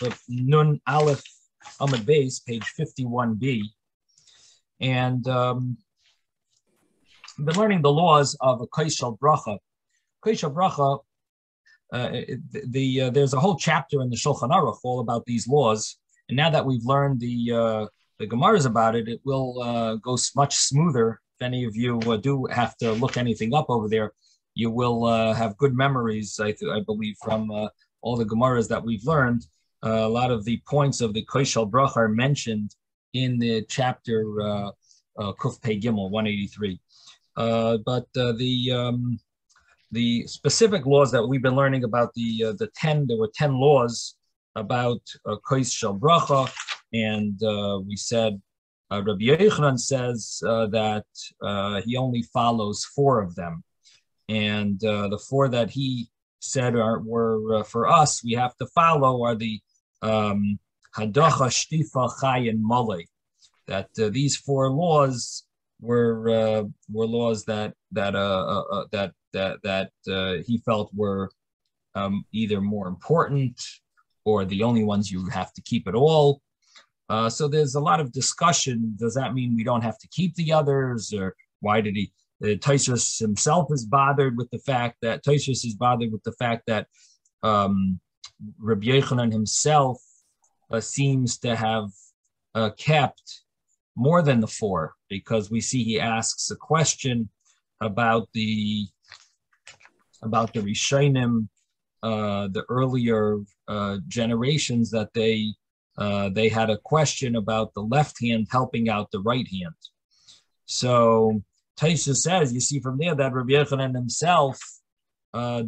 with Nun Aleph Amud Beis, page 51b, and we've been learning the laws of a Kaishal Bracha. Kaishal Bracha, there's a whole chapter in the Shulchan Aruch all about these laws, and now that we've learned the Gemaras about it, it will go much smoother. If any of you do have to look anything up over there, you will have good memories, I believe, from all the Gemaras that we've learned. A lot of the points of the Kaishal Bracha are mentioned in the chapter Kuf Pei Gimel 183. But the specific laws that we've been learning about there were 10 laws about Kaishal Bracha, and we said Rabbi Yochanan says that he only follows 4 of them, and the 4 that he said were for us we have to follow are the Hadacha, Shtifa, Chai, and Mole. That these 4 laws were laws that he felt were either more important or the only ones you have to keep at all. So there's a lot of discussion. Does that mean we don't have to keep the others, or why did he? Tosfos himself is bothered with the fact that Rabbi Yochanan himself seems to have kept more than the 4, because we see he asks a question about the Rishonim, the earlier generations, that they had a question about the left hand helping out the right hand. So Tosfos says, you see from there that Rabbi Yochanan himself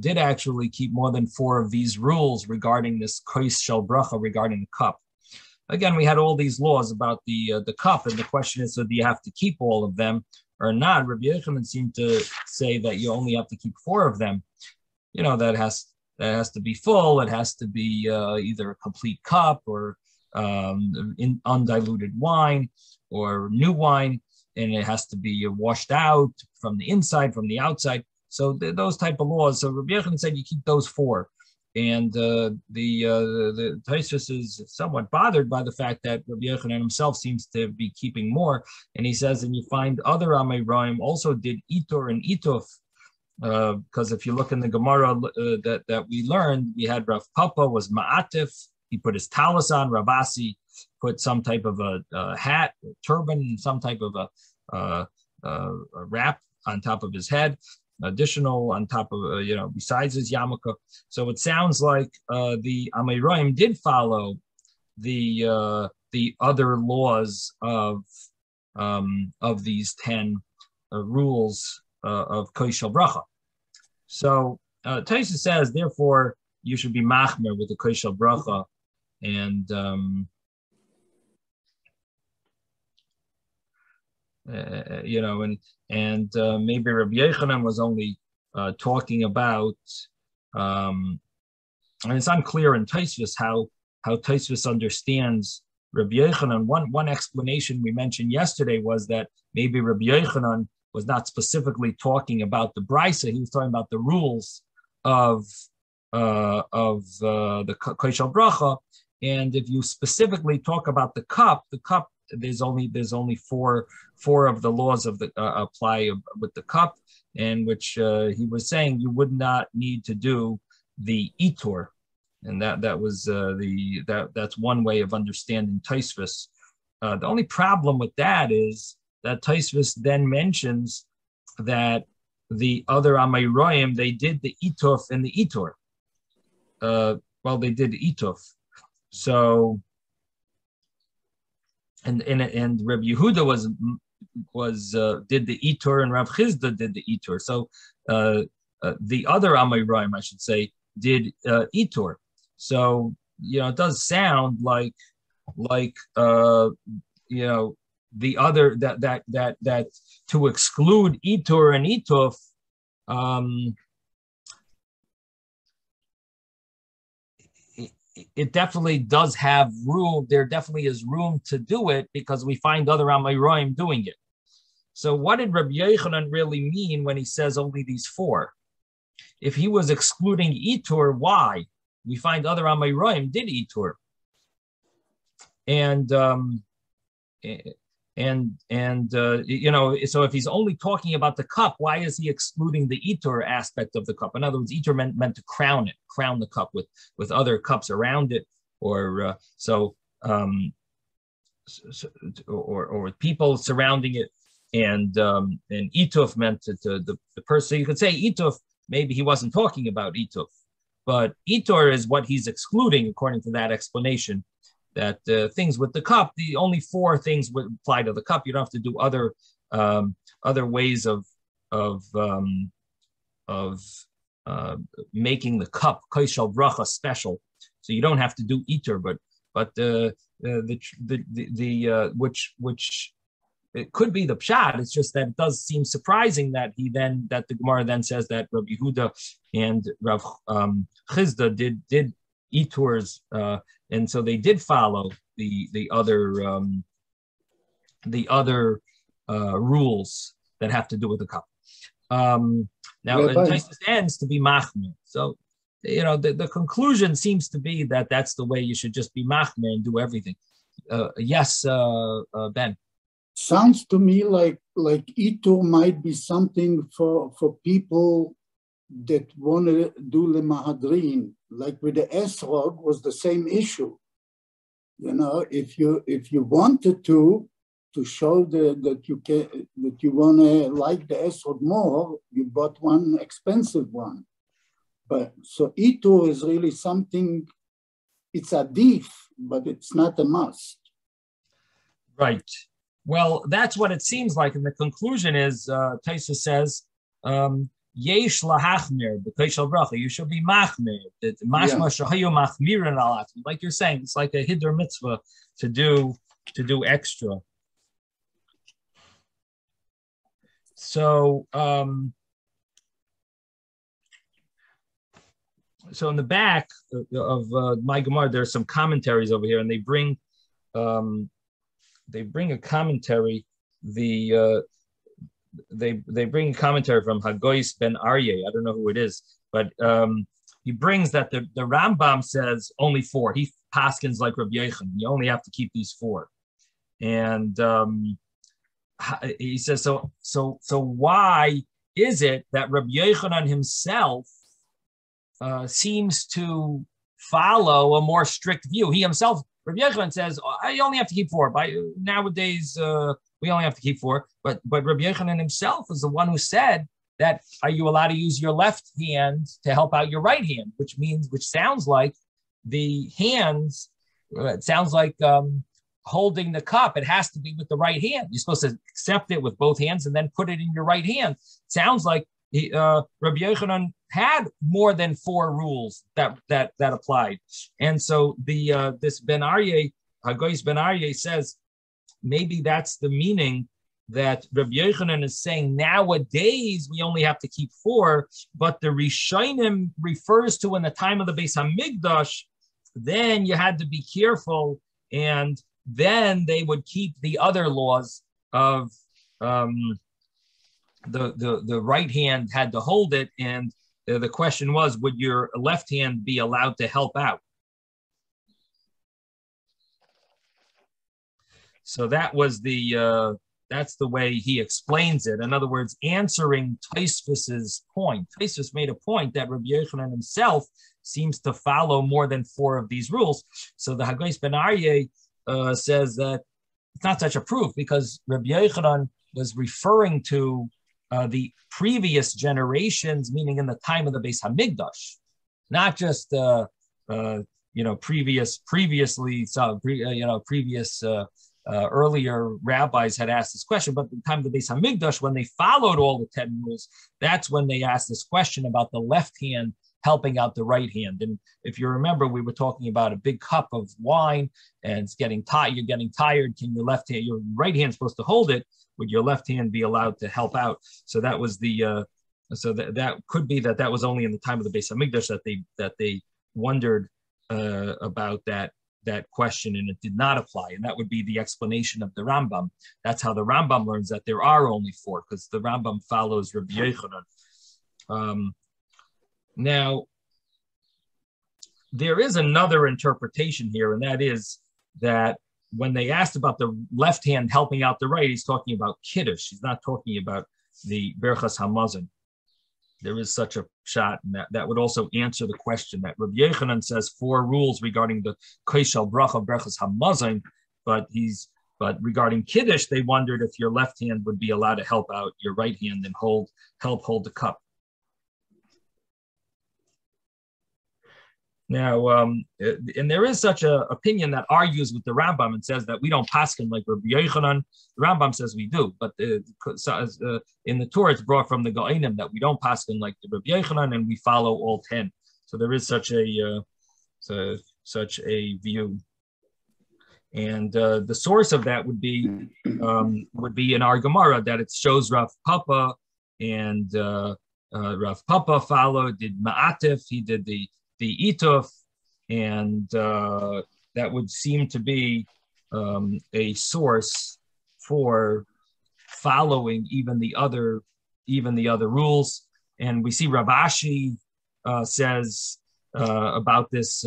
did actually keep more than 4 of these rules regarding this Kaishal Bracha, regarding the cup. Again, we had all these laws about the cup, and the question is, so do you have to keep all of them or not? Rabbi Yochanan seemed to say that you only have to keep 4 of them. You know, that has to be full. It has to be either a complete cup or undiluted wine or new wine, and it has to be washed out from the inside, from the outside. So those type of laws. So Rabbi Yochanan said you keep those 4. And the Tosfos is somewhat bothered by the fact that Rabbi Yochanan himself seems to be keeping more. And he says, and you find other Amoraim also did Itor and Ituf, because if you look in the Gemara that we learned, we had Rav Papa was Ma'atif. He put his talis on. Rav Asi put some type of a hat, a turban, some type of a wrap on top of his head. Additional on top of, besides his yarmulke. So it sounds like the Amoraim did follow the other laws of these 10 rules of Kaishal Bracha. So Tosfos says, therefore, you should be machmer with the Kaishal Bracha, and maybe Rabbi Yochanan was only talking about, and it's unclear in Tosfos how Tosfos understands Rabbi Yochanan. One explanation we mentioned yesterday was that maybe Rabbi Yochanan was not specifically talking about the brisa; he was talking about the rules of the Kaishal Bracha. And if you specifically talk about the cup, there's only four of the laws of the apply with the cup, and which he was saying you would not need to do the itur, and that's one way of understanding Tosfos. The only problem with that is that Tosfos then mentions that the other Amoraim, they did the ituf and the itur. They did the ituf. So, and Rabbi Yehuda did the itur, and Rav Chizda did the itur. So the other Amoraim, I should say, did itur. So it does sound like the other that to exclude itur and ituf. It definitely does have room. There definitely is room to do it because we find other Amoraim doing it. So what did Rabbi Yochanan really mean when he says only these 4? If he was excluding Itur, why? We find other Amoraim did Itur. and so if he's only talking about the cup, why is he excluding the itur aspect of the cup? In other words, itur meant to crown the cup with other cups around it, or or with people surrounding it, and ituf meant the person. So you could say ituf. Maybe he wasn't talking about ituf, but itur is what he's excluding according to that explanation. That things with the cup, the only 4 things would apply to the cup. You don't have to do other ways of making the cup koshel bracha special. So you don't have to do iter, but which it could be the pshat. It's just that it does seem surprising that the Gemara then says that Rabbi Yehuda and Rav Chizda did iturs, and so they did follow the other rules that have to do with the cup. Now, Taisus ends to be machmir. So, the conclusion seems to be that that's the way you should just be machmir and do everything. Yes, Ben. Sounds to me like itur might be something for people that want to do lemahadrin, like with the esrog was the same issue. If you wanted to show that you want to like the esrog more, you bought one expensive one. But so itur is really something. It's a diff, but it's not a must. Right. Well, that's what it seems like, and the conclusion is Taisus says. Yesh lahachmir b'koshel bracha. You should be machmir. That mashma shahayu machmirin alat. Like you're saying, it's like a hiddur mitzvah to do extra. So, so in the back of my Gemara, there's some commentaries over here, and they bring a commentary. They bring a commentary from Hagois ben Aryeh. I don't know who it is, but he brings that the Rambam says only 4. He paskins like Rabbi Yochanan. You only have to keep these 4, and he says so. Why is it that Rabbi Yochanan himself seems to follow a more strict view? He himself, Rabbi Yochanan says, I only have to keep 4. By nowadays, we only have to keep 4. But Rabbi Yochanan himself is the one who said that are you allowed to use your left hand to help out your right hand, which sounds like the hands. It sounds like holding the cup. It has to be with the right hand. You're supposed to accept it with both hands and then put it in your right hand. It sounds like Rabbi Yochanan had more than 4 rules that applied, and so this Ben Aryeh, Hagois Ben Aryeh says maybe that's the meaning that Rabbi Yochanan is saying. Nowadays we only have to keep 4, but the Rishonim refers to in the time of the Beis Hamikdash. Then you had to be careful, and then they would keep the other laws of the right hand had to hold it, and the question was, would your left hand be allowed to help out? So that was that's the way he explains it. In other words, answering Tosfos's point. Tosfos made a point that Rabbi Yochanan himself seems to follow more than 4 of these rules. So the Hagois Ben Aryeh says that it's not such a proof, because Rabbi Yochanan was referring to the previous generations, meaning in the time of the Beis Hamikdash, not just previous earlier rabbis had asked this question, but at the time of the Beis Hamikdash, when they followed all the 10 rules, that's when they asked this question about the left hand helping out the right hand. And if you remember, we were talking about a big cup of wine, and it's getting tired. You're getting tired. Can your right hand supposed to hold it? Would your left hand be allowed to help out? So that was that could be that was only in the time of the Beis Hamikdash that they wondered about that question, and it did not apply. And that would be the explanation of the Rambam. That's how the Rambam learns that there are only 4, because the Rambam follows Rabbi Yochanan. Now, there is another interpretation here, and that is that when they asked about the left hand helping out the right, he's talking about Kiddush. He's not talking about the Berchas Hamazon. There is such a shot, and that would also answer the question that Rabbi Yochanan says 4 rules regarding the Koshel Bracha Berchas Hamazon, but regarding Kiddush, they wondered if your left hand would be allowed to help out your right hand and help hold the cup. Now, and there is such an opinion that argues with the Rambam and says that we don't paskin like Rabbi Yochanan. The Rambam says we do, but in the Torah it's brought from the Gaonim that we don't paskin like the Rabbi Yochanan and we follow all 10. So there is such a view, and the source of that would be in our Gemara that it shows Rav Papa, and Rav Papa followed, did Ma'atif, he did the Ituf, and that would seem to be a source for following even the other rules. And we see Rav Ashi says about this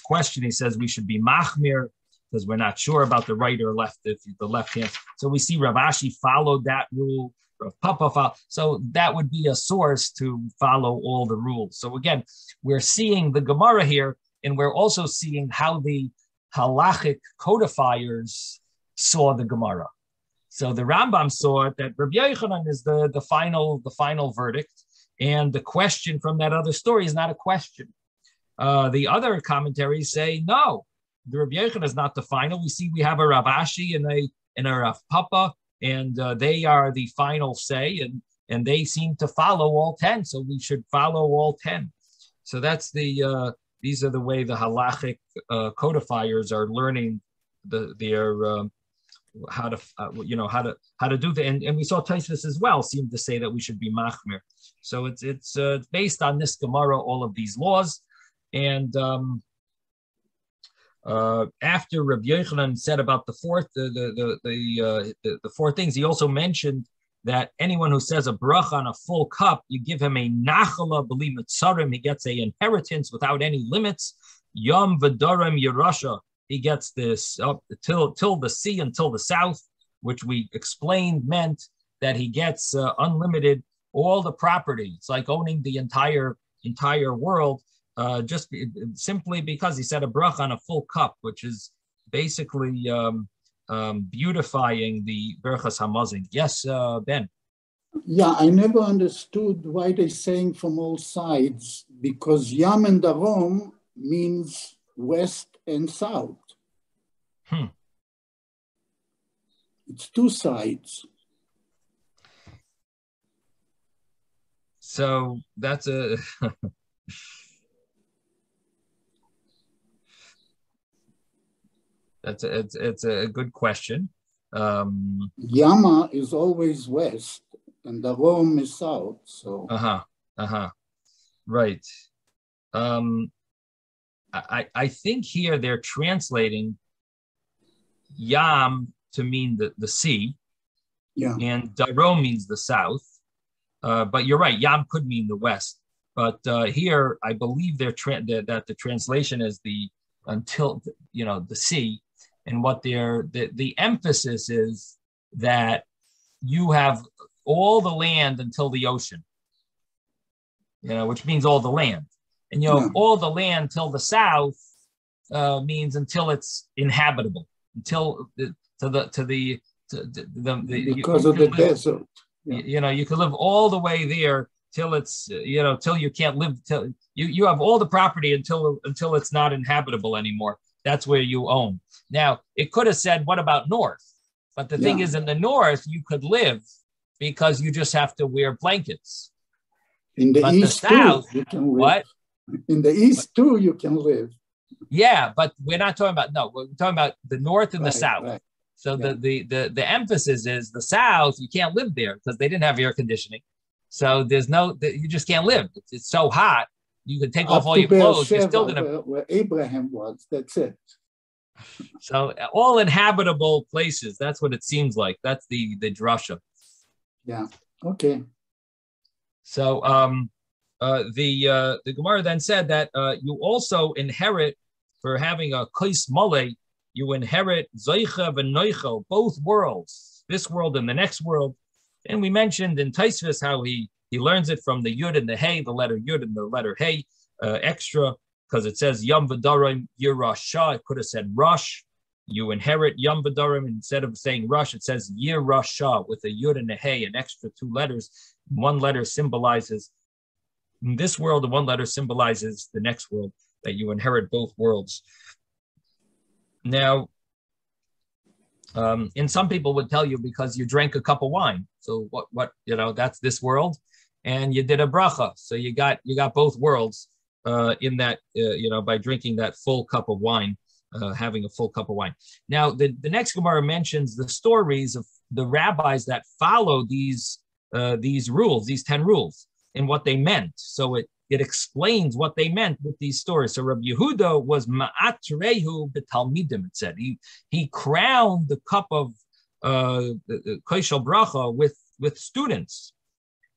question. He says we should be machmir because we're not sure about the right or left, if the left hand. So we see Rav Ashi followed that rule. Rav Papa followed. So that would be a source to follow all the rules. So again, we're seeing the Gemara here, and we're also seeing how the halachic codifiers saw the Gemara. So the Rambam saw it that Rabbi Yochanan is the final verdict, and the question from that other story is not a question. The other commentaries say no, the Rabbi Yochanan is not the final. We have a Rav Ashi and a Rav Papa, and they are the final say, and they seem to follow all 10. So we should follow all 10. So that's these are the way the halachic codifiers are learning how to do that. And we saw Tosfos as well seemed to say that we should be machmir. So it's based on this Gemara, all of these laws. And after Rabbi Yochanan said about the four things, he also mentioned that anyone who says a bracha on a full cup, you give him a nachala b'li mitzarim, he gets an inheritance without any limits. Yom v'darim yerusha, he gets this up till the sea, until the south, which we explained meant that he gets unlimited all the property. It's like owning the entire world, simply because he said a bracha on a full cup, which is basically beautifying the Berchas Hamazon. Yes, Ben. Yeah, I never understood why they're saying from all sides, because Yam and Darom means west and south. It's 2 sides. So that's a it's a good question. Yama is always west, and Darom is south. So right. I think here they're translating Yam to mean the sea, and Darom means the south. But you're right, Yam could mean the west. But here, I believe that the translation is until the sea. And what the emphasis is that you have all the land until the ocean, which means all the land. And all the land till the south means until it's inhabitable, until because of the desert. You can live all the way there till it's till you can't live, till you have all the property until it's not inhabitable anymore. That's where you own. Now, it could have said, what about north? But the thing is, in the north, you could live because you just have to wear blankets. In the east, south, too, you can live. What? In the east, too, you can live. Yeah, but we're not talking about, we're talking about the north and the south. Right. So the emphasis is the south, you can't live there because they didn't have air conditioning. So you just can't live. It's so hot. You can take off all your clothes. You're still gonna where Abraham was. That's it. So all inhabitable places. That's what it seems like. That's the drasha. Yeah. Okay. So the Gemara then said that you also inherit for having a kais mole. you inherit Zoicha v'Noichel, both worlds, this world and the next world. And we mentioned in Taisvis how he learns it from the Yud and the Hey, the letter Yud and the letter Hey, extra, because it says Yom v'Darim Yerasha. It could have said Rush. You inherit Yom v'Darim. Instead of saying Rush, it says Yerasha with a Yud and a Hey, an extra two letters. One letter symbolizes this world, and one letter symbolizes the next world, that you inherit both worlds. Now, and some people would tell you because you drank a cup of wine. So what that's this world, and you did a bracha. So you got both worlds in that by drinking that full cup of wine, having a full cup of wine. Now the next Gemara mentions the stories of the rabbis that follow these rules, these 10 rules, and what they meant. So it explains what they meant with these stories. So Rabbi Yehuda was ma'atrehu b'talmidim. It said he crowned the cup of koshel bracha with students,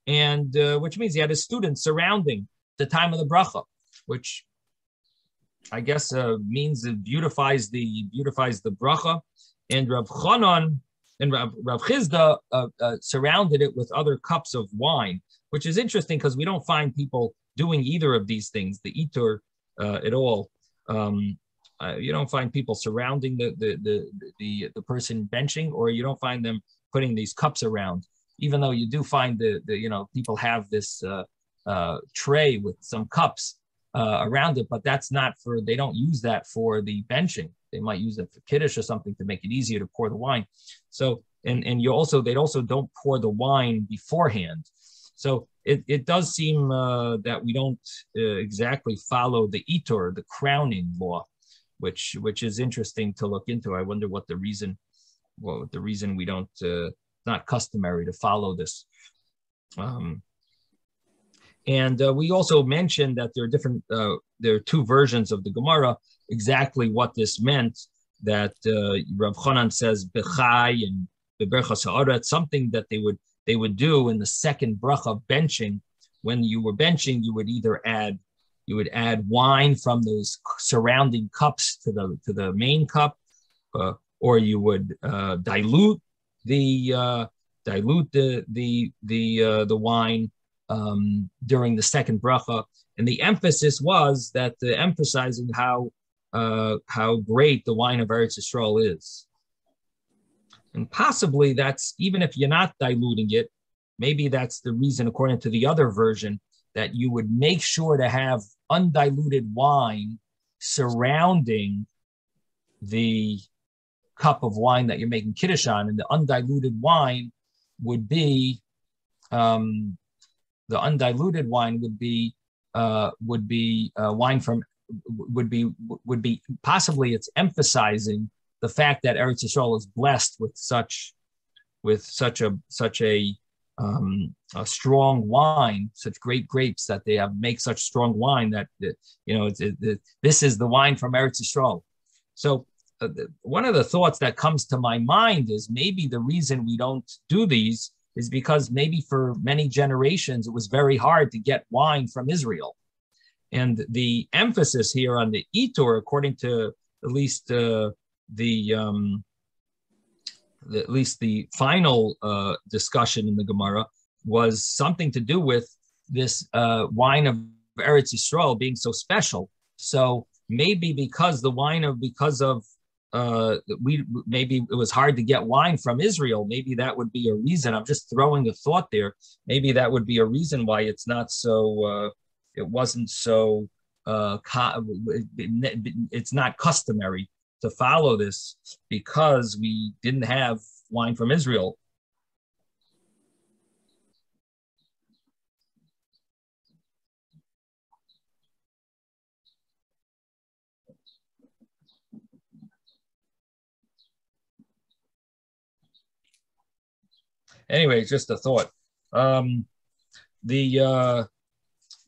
and which means he had his students surrounding the time of the bracha, which I guess means it beautifies the bracha. And Rav Chanan and Rav Chizda surrounded it with other cups of wine, which is interesting because we don't find people doing either of these things, the itur at all. You don't find people surrounding the person benching, or you don't find them putting these cups around. Even though you do find the people have this tray with some cups around it, but that's not for. They don't use that for the benching. They might use it for kiddush or something to make it easier to pour the wine. So and they also don't pour the wine beforehand. So it does seem that we don't exactly follow the itur, the crowning law, which is interesting to look into. I wonder what the reason we don't, not customary to follow this. And we also mentioned that there are two versions of the Gemara, exactly what this meant, that Rav Chanan says bechai and beberchas ha'aretz, something that they would do in the second bracha of benching. When you were benching, you would add wine from those surrounding cups to the main cup, or you would dilute the wine during the second bracha. And the emphasis was that emphasizing how great the wine of Eretz Yisrael is. And possibly that's, even if you're not diluting it, maybe that's the reason, according to the other version, that you would make sure to have undiluted wine surrounding the cup of wine that you're making kiddush on. And the undiluted wine would be wine would be possibly, it's emphasizing the fact that Eretz Yisrael is blessed with such a strong wine, such great grapes, that they make such strong wine that this is the wine from Eretz Yisrael. So one of the thoughts that comes to my mind is maybe the reason we don't do these is because maybe for many generations it was very hard to get wine from Israel. And the emphasis here on the itur, according to at least the final discussion in the Gemara, was something to do with this wine of Eretz Yisrael being so special. So maybe maybe it was hard to get wine from Israel. Maybe that would be a reason. I'm just throwing a thought there. Maybe that would be a reason why it's not so. It wasn't so. It's not customary to follow this because we didn't have wine from Israel. Anyway, just a thought.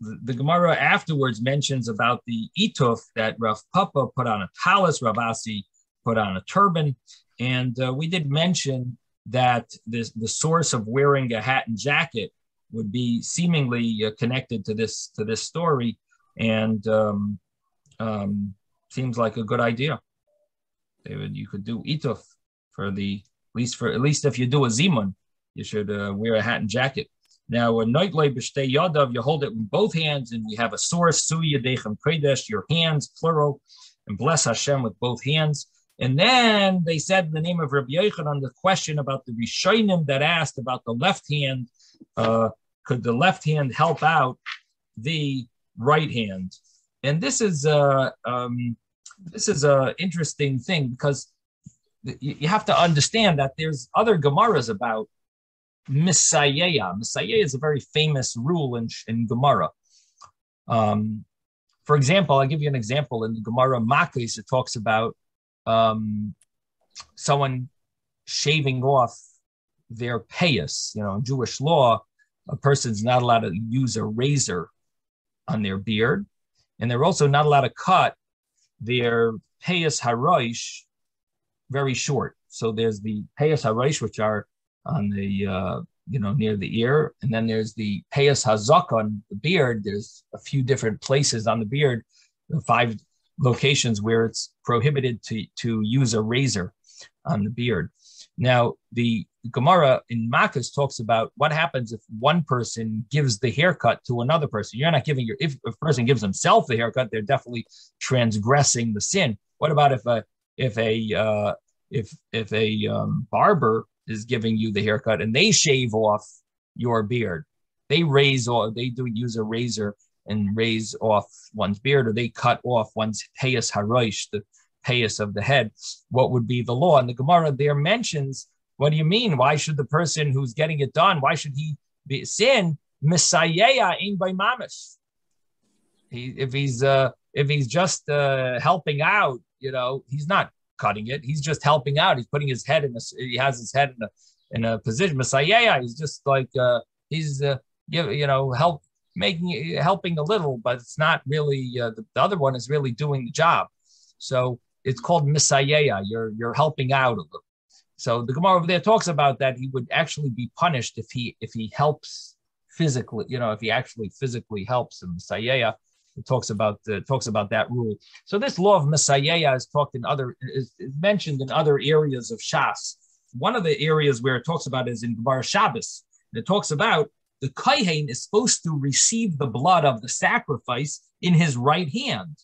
The Gemara afterwards mentions about the ituf that Rav Papa put on a talis, Rav Asi put on a turban, and we did mention that the source of wearing a hat and jacket would be seemingly connected to this story, and seems like a good idea. You could do ituf for at least if you do a zimun, you should wear a hat and jacket. Now, a noitloi b'shtei yadav, you hold it with both hands, and you have a source, su yadechem kodesh, your hands, plural, and bless Hashem with both hands. And then they said in the name of Rabbi Yochanan, the question about the Rishonim that asked about the left hand, could the left hand help out the right hand? And this is a interesting thing, because you have to understand that there's other Gemaras about Misayeya. Misayeya is a very famous rule in Gemara. For example, I'll give you an example. In the Gemara Makos, it talks about someone shaving off their payas. In Jewish law, a person's not allowed to use a razor on their beard, and they're also not allowed to cut their payas harosh very short. So there's the payas harosh, which are on the near the ear, and then there's the payas hazak on the beard. There's a few different places on the beard, 5 locations where it's prohibited to use a razor on the beard. Now, the Gemara in Makos talks about what happens if one person gives the haircut to another person. You're not giving if a person gives himself the haircut, they're definitely transgressing the sin. What about if a barber is giving you the haircut and they shave off your beard? They use a razor and raise off one's beard, or they cut off one's payas harosh, the payas of the head. What would be the law? And the Gemara there mentions, what do you mean? Why should the person who's getting it done, why should he be sin? Misayeya in by mamish. If he's just helping out, he's not cutting it. He's just helping out. He's putting his head he has his head in a position. Misayeya, he's just like helping a little, but it's not really. The other one is really doing the job. So it's called misayeya. You're helping out a little. So the Gemara over there talks about that he would actually be punished if he helps physically. If he actually physically helps him. Misayeya. It talks about that rule. So this law of misayeya is mentioned in other areas of Shas. One of the areas where it talks about is in Gemara Shabbos. It talks about the kohen is supposed to receive the blood of the sacrifice in his right hand.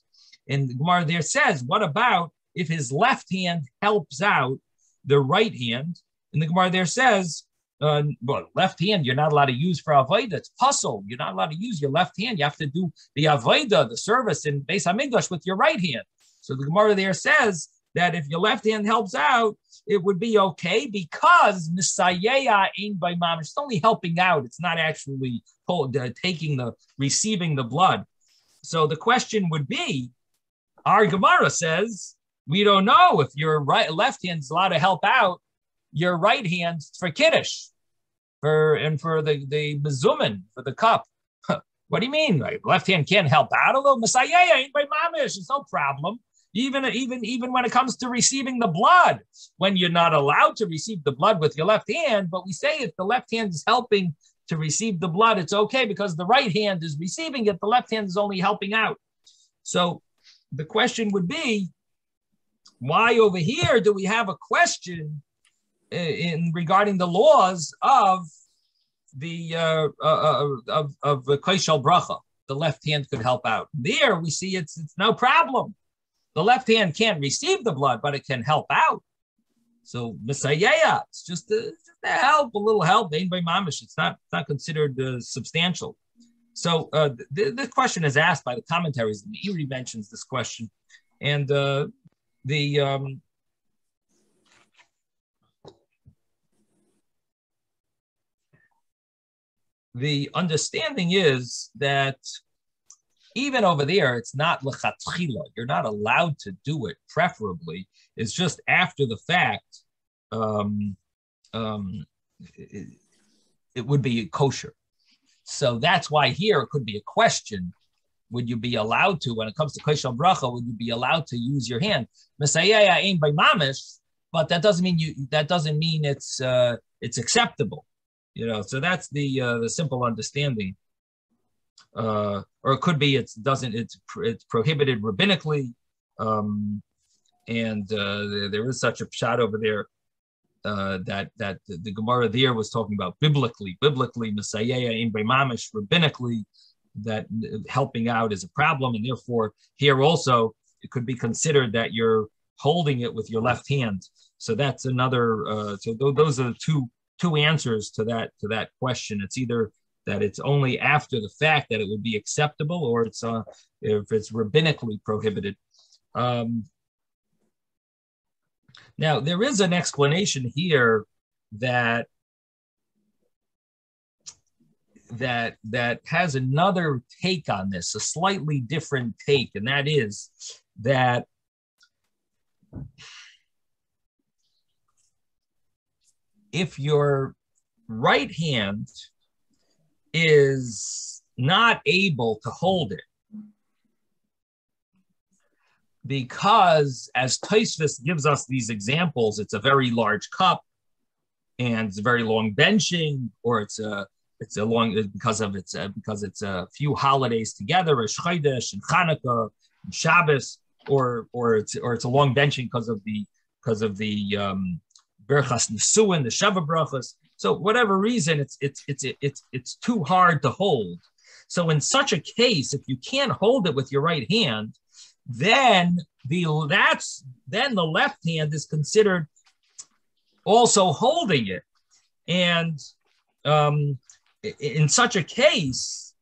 And the Gemara there says, what about if his left hand helps out the right hand? And the Gemara there says, left hand you're not allowed to use for avodah. It's puzzle. You're not allowed to use your left hand. You have to do the avodah, the service in Beis Hamikdash with your right hand. So the Gemara there says that if your left hand helps out, it would be okay, because misayeya ein by mamish. It's only helping out. It's not actually receiving the blood. So the question would be, our Gemara says, we don't know if your left hand's allowed to help out your right hand for kiddush, for the mezumin, for the cup. What do you mean? Right? Left hand can't help out a little. Messiah ain't by mamish. It's no problem. Even when it comes to receiving the blood, when you're not allowed to receive the blood with your left hand, but we say if the left hand is helping to receive the blood, it's okay, because the right hand is receiving it. The left hand is only helping out. So the question would be, why over here do we have a question in regarding the laws of the of Koshel Bracha? The left hand could help out. There we see it's no problem. The left hand can't receive the blood, but it can help out. So Messiah, it's just a help, a little help. Ain't by mamish. It's not considered substantial. So the question is asked by the commentaries. The Meiri mentions this question, and the understanding is that even over there, it's not lechatchila. You're not allowed to do it. Preferably, it's just after the fact. It would be kosher. So that's why here it could be a question: would you be allowed to, when it comes to koshel bracha, would you be allowed to use your hand? Messiah ain't by mamish, but that doesn't mean it's acceptable. So that's the simple understanding. Or it could be it's prohibited rabbinically. And there is such a pshat over there that the Gemara there was talking about biblically, Messiah in Mamish, rabbinically, that helping out is a problem, and therefore here also it could be considered that you're holding it with your left hand. So that's another. Those are the two answers to that question. It's either that it's only after the fact that it would be acceptable, or it's if it's rabbinically prohibited. Now, there is an explanation here that has another take on this, a slightly different take, and that is that if your right hand is not able to hold it, because as Tosfos gives us these examples, it's a very large cup and it's a very long benching, or it's a long because it's a few holidays together, as Chodesh and Hanukkah and Shabbos, or it's a long benching because of the Berachas Nesuin, the Sheva Brochos. So whatever reason, it's too hard to hold. So in such a case, if you can't hold it with your right hand, then the left hand is considered also holding it, and in such a case,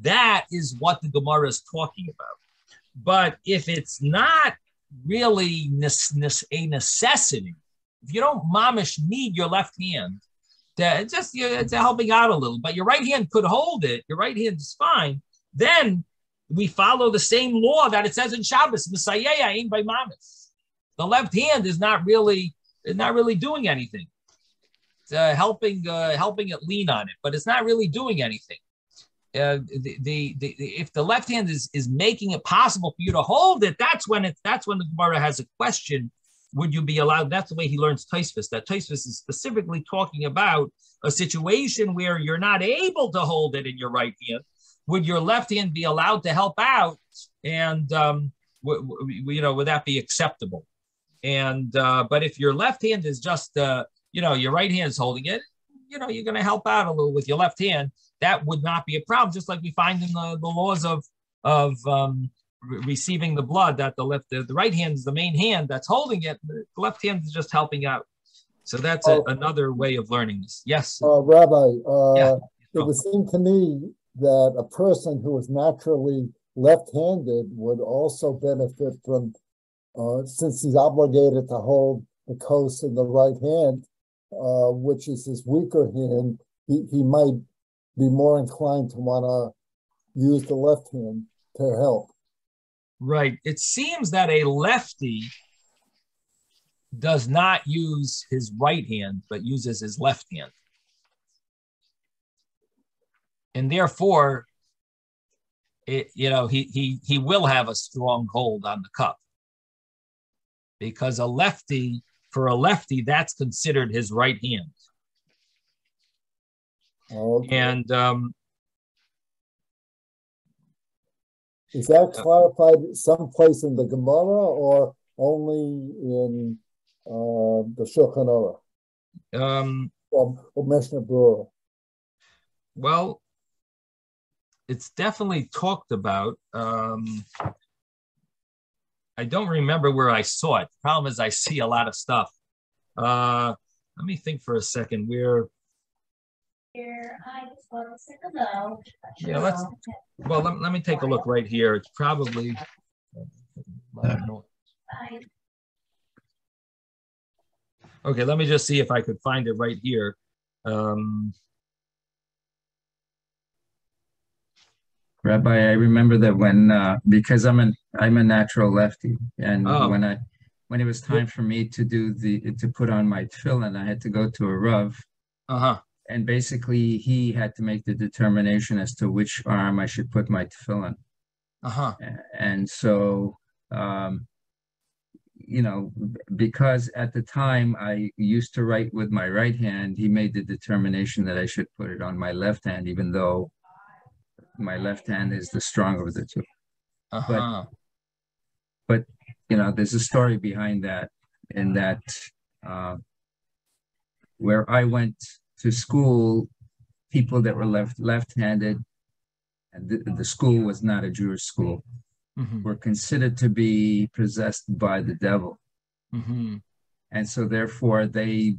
that is what the Gemara is talking about. But if it's not really a necessity, if you don't mamish need your left hand, it's helping out a little, but your right hand could hold it, your right hand is fine, then we follow the same law that it says in Shabbos, Messiah ain't by mamish. The left hand is not really doing anything. It's helping it lean on it, but it's not really doing anything. If the left hand is making it possible for you to hold it, that's when the Gemara has a question. Would you be allowed? That's the way he learns Tosfos. That Tosfos is specifically talking about a situation where you're not able to hold it in your right hand. Would your left hand be allowed to help out? And would that be acceptable? And but if your left hand is just your right hand is holding it, you're going to help out a little with your left hand. That would not be a problem. Just like we find in the laws of receiving the blood, that the right hand is the main hand that's holding it. The left hand is just helping out. So that's another way of learning this. Yes, Rabbi. Yeah. It would seem to me that a person who is naturally left-handed would also benefit from, since he's obligated to hold the kos in the right hand, which is his weaker hand, he might be more inclined to want to use the left hand to help. Right. It seems that a lefty does not use his right hand, but uses his left hand. And therefore, he will have a strong hold on the cup, because for a lefty, that's considered his right hand. Okay. And is that clarified someplace in the Gemara or only in the Shulchan Aruch or Mishnah Berurah? Well, it's definitely talked about. I don't remember where I saw it. The problem is I see a lot of stuff. Let me think for a second. Let me take a look right here. It's probably. Okay, let me just see if I could find it right here. Rabbi, I remember that when because I'm a natural lefty, and when it was time for me to put on my tefillin, I had to go to a Rav, and basically he had to make the determination as to which arm I should put my tefillin. And so, because at the time I used to write with my right hand, he made the determination that I should put it on my left hand, even though my left hand is the stronger of the two. But there's a story behind that, in that where I went to school, people that were left-handed, and the school was not a Jewish school, were considered to be possessed by the devil. And so therefore they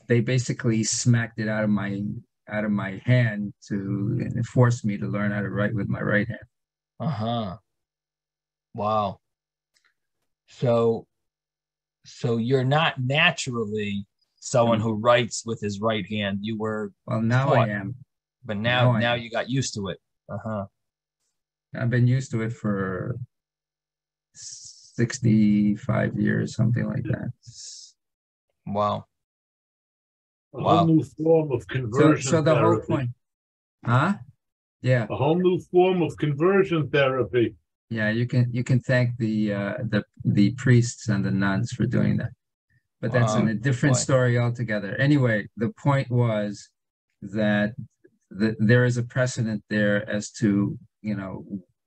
basically smacked it out of my hand to force me to learn how to write with my right hand. Wow. So you're not naturally someone who writes with his right hand. You were now taught, I am, but now you got used to it. I've been used to it for 65 years, something like that. Wow. A whole new form of conversion so the therapy. whole point, yeah, a whole new form of conversion therapy. Yeah, you can thank the priests and the nuns for doing that, but that's in a different story altogether. Anyway, the point was that there is a precedent there as to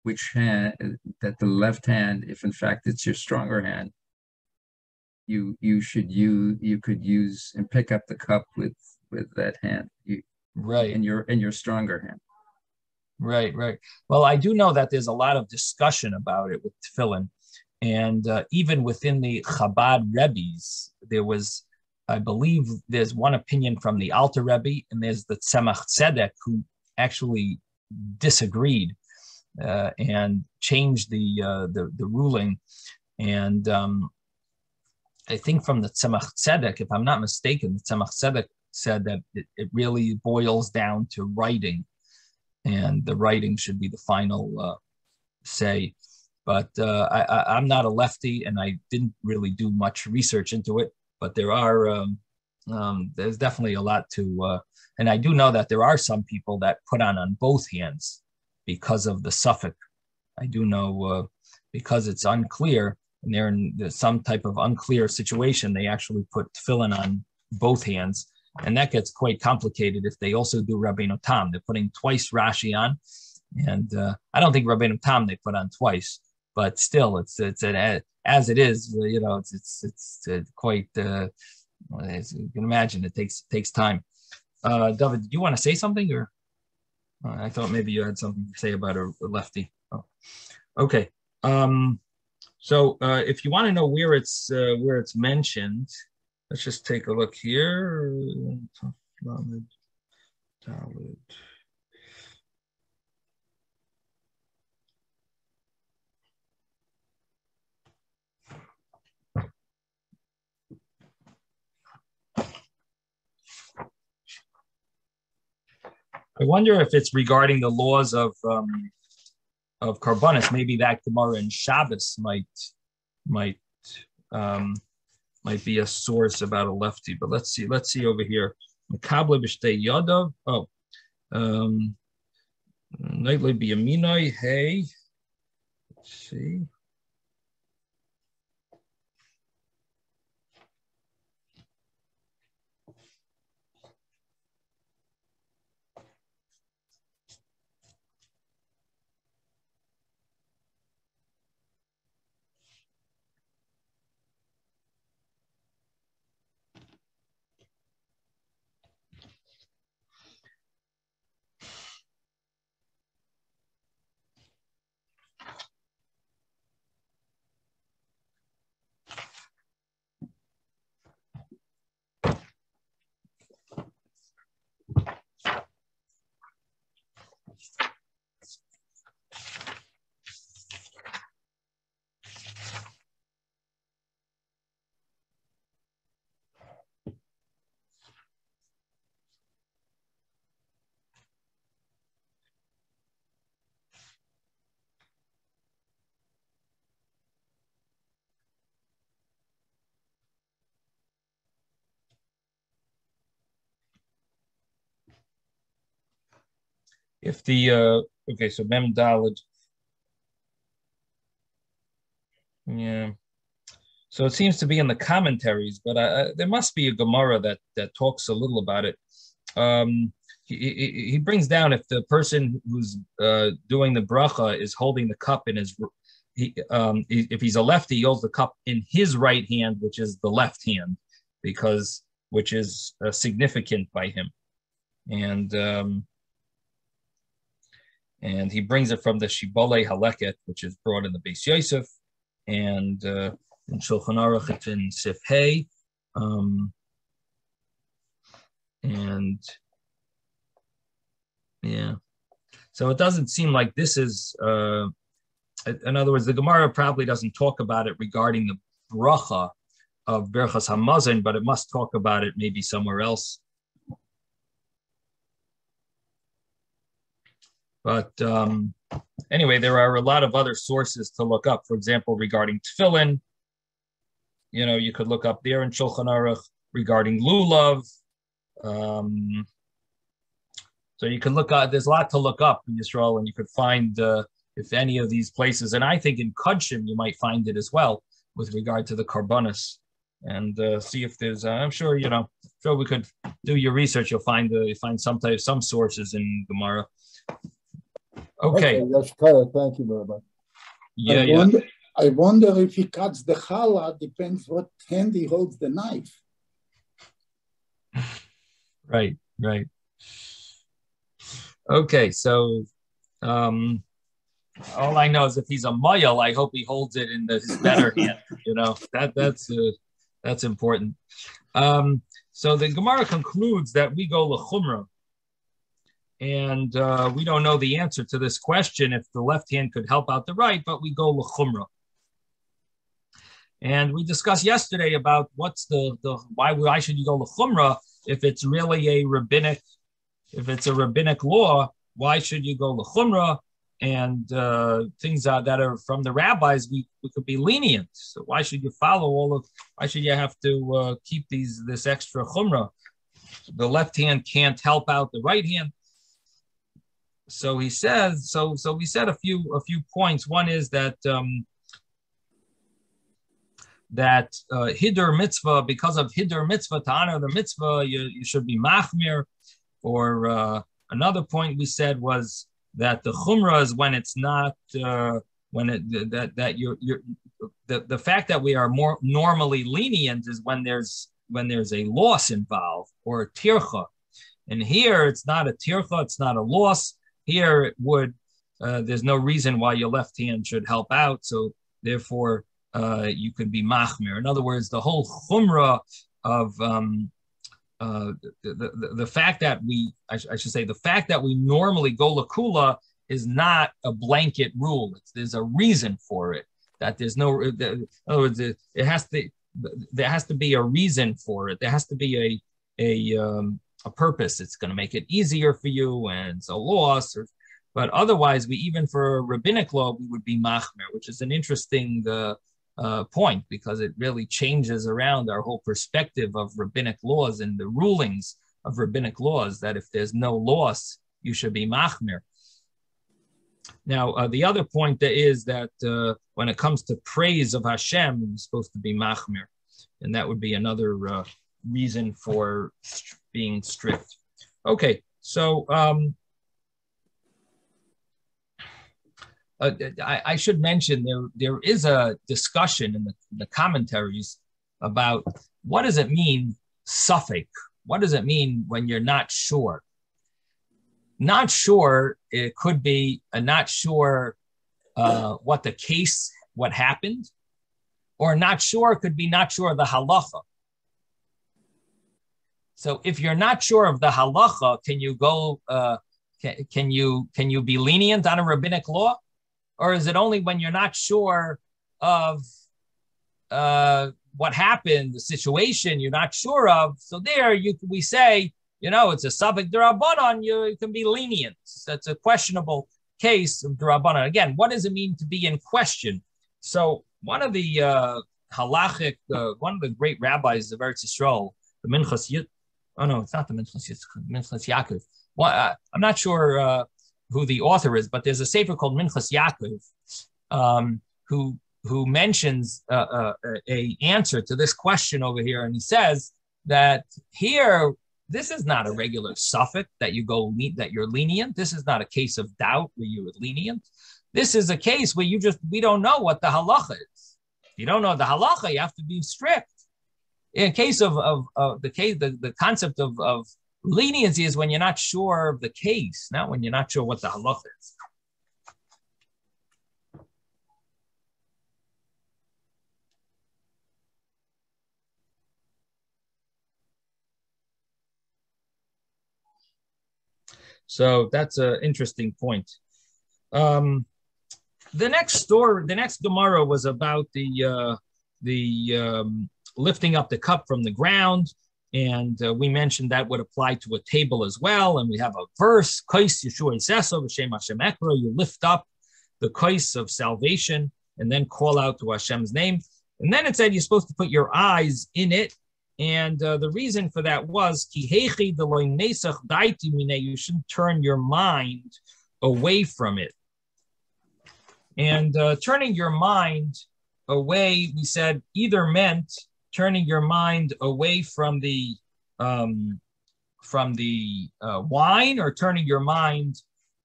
which hand, that the left hand, if in fact it's your stronger hand, you could use and pick up the cup with that hand, in your stronger hand. Right. Well, I do know that there's a lot of discussion about it with tefillin, and even within the Chabad Rebbes, there was, I believe, there's one opinion from the Alter Rebbe, and there's the Tzemach Tzedek, who actually disagreed and changed the ruling. And I think from the Tzemach Tzedek, if I'm not mistaken, the Tzemach Tzedek said that it really boils down to writing, and the writing should be the final say. But I'm not a lefty, and I didn't really do much research into it. But there's definitely a lot to, and I do know that there are some people that put on both hands because of the suffix. I do know because it's unclear, and they're in some type of unclear situation, they actually put tefillin on both hands. And that gets quite complicated if they also do Rabbeinu Tam. They're putting twice Rashi on. And I don't think Rabbeinu Tam they put on twice. But still, it's as it is, it's quite, as you can imagine, it takes time. David, do you want to say something? Or I thought maybe you had something to say about a lefty. Oh. Okay. So if you want to know where it's mentioned, let's just take a look here. Talmud. I wonder if it's regarding the laws of Karbonis. Maybe that Gemara in Shabbos might be a source about a lefty. But let's see over here. Makable b'shtei yadav. Oh, nightly biyaminoi. Hey, let's see. If the okay, so Mem Daled, yeah. So it seems to be in the commentaries, but there must be a Gemara that talks a little about it. He brings down if the person who's doing the bracha is holding the cup in if he's a lefty, he holds the cup in his right hand, which is the left hand, which is significant by him, and he brings it from the Shibbolei Haleket, which is brought in the Beis Yosef, and in Shulchan Aruch it's in Sif Hey, and yeah, so it doesn't seem like this is. In other words, the Gemara probably doesn't talk about it regarding the bracha of Berachas Hamazon, but it must talk about it maybe somewhere else. But anyway, there are a lot of other sources to look up. For example, regarding tefillin, you could look up there in Shulchan Aruch regarding lulav. So you can look up. There's a lot to look up in Yisrael, and you could find if any of these places. And I think in Kodshim you might find it as well with regard to the karbonos, and see if there's. I'm sure sure we could do your research. You'll find some sources in Gemara. Okay. That's clear. Thank you very much. Yeah, I wonder if he cuts the challah, depends what hand he holds the knife. Right. Okay, so all I know is if he's a mayal, I hope he holds it in his better hand. That's important. So the Gemara concludes that we go l'chumrah. And we don't know the answer to this question if the left hand could help out the right, but we go l'chumrah. And we discussed yesterday about what's the why should you go l'chumrah if it's really a rabbinic law? Why should you go l'chumrah? And things that are from the rabbis, we could be lenient. So why should you follow why should you have to keep this extra chumrah? The left hand can't help out the right hand. So he says, so we said a few points. One is that hidur mitzvah, because of hidur mitzvah, to honor the mitzvah, you should be machmir. Or another point we said was that the chumrah is when it's not the fact that we are more normally lenient is when there's a loss involved or a tircha, and here it's not a tircha, it's not a loss. Here it would there's no reason why your left hand should help out, so therefore you could be machmir. In other words, the whole chumrah of the fact that the fact that we normally go lakula is not a blanket rule. There's a reason for it. That there's no. In other words, there has to be a reason for it. There has to be a purpose. It's going to make it easier for you, and it's a loss. But otherwise, even for a rabbinic law, we would be machmer, which is an interesting point, because it really changes around our whole perspective of rabbinic laws and the rulings of rabbinic laws, that if there's no loss, you should be machmir. Now, the other point is that when it comes to praise of Hashem, you're supposed to be machmir, and that would be another reason for being strict. Okay, so I should mention there is a discussion in the commentaries about what does it mean, suffix? What does it mean when you're not sure? Not sure, it could be a not sure what happened, or not sure could be not sure of the halacha. So if you're not sure of the halacha, can you go? Can you be lenient on a rabbinic law? Or is it only when you're not sure of what happened, the situation you're not sure of? So there we say, it's a suffix d'Rabbanan, you can be lenient. That's a questionable case of d'Rabbanan. Again, what does it mean to be in question? So one of the halachic, one of the great rabbis of Eretz Yisrael, the Minchas it's not the Minchas Yaakov. Well, I'm not sure who the author is, but there's a sefer called Minchas Yaakov, who mentions a answer to this question over here, and he says that here this is not a regular suffix that you're lenient. This is not a case of doubt where you are lenient. This is a case where we don't know what the halacha is. If you don't know the halacha, you have to be strict. In case of the concept of leniency is when you're not sure of the case, not when you're not sure what the halacha is. So that's an interesting point. The next Gemara was about the lifting up the cup from the ground, and we mentioned that would apply to a table as well. And we have a verse: "Kais Yeshua Yiseso v'Shem Hashem Ekra." You lift up the kais of salvation and then call out to Hashem's name. And then it said you're supposed to put your eyes in it. And the reason for that was, you shouldn't turn your mind away from it. And turning your mind away, we said, either meant turning your mind away from the wine, or turning your mind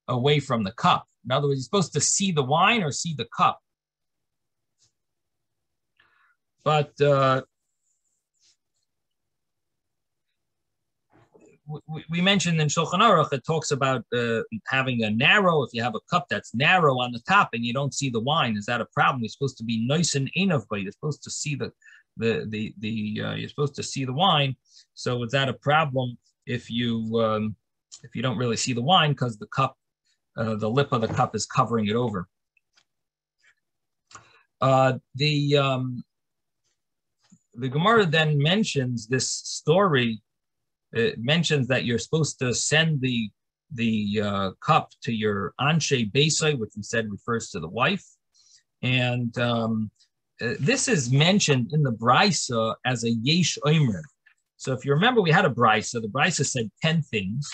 away from the cup. In other words, you're supposed to see the wine or see the cup. But we mentioned in Shulchan Aruch, it talks about having a narrow, if you have a cup that's narrow on the top and you don't see the wine, is that a problem? You're supposed to be nice and einav, but you're supposed to see you're supposed to see the wine. So is that a problem if you don't really see the wine because the cup, the lip of the cup is covering it over? The Gemara then mentions this story. It mentions that you're supposed to send the cup to your anshe beisai, which we said refers to the wife, and this is mentioned in the brisa as a yesh omer. So if you remember, we had a brisa. The brisa said 10 things,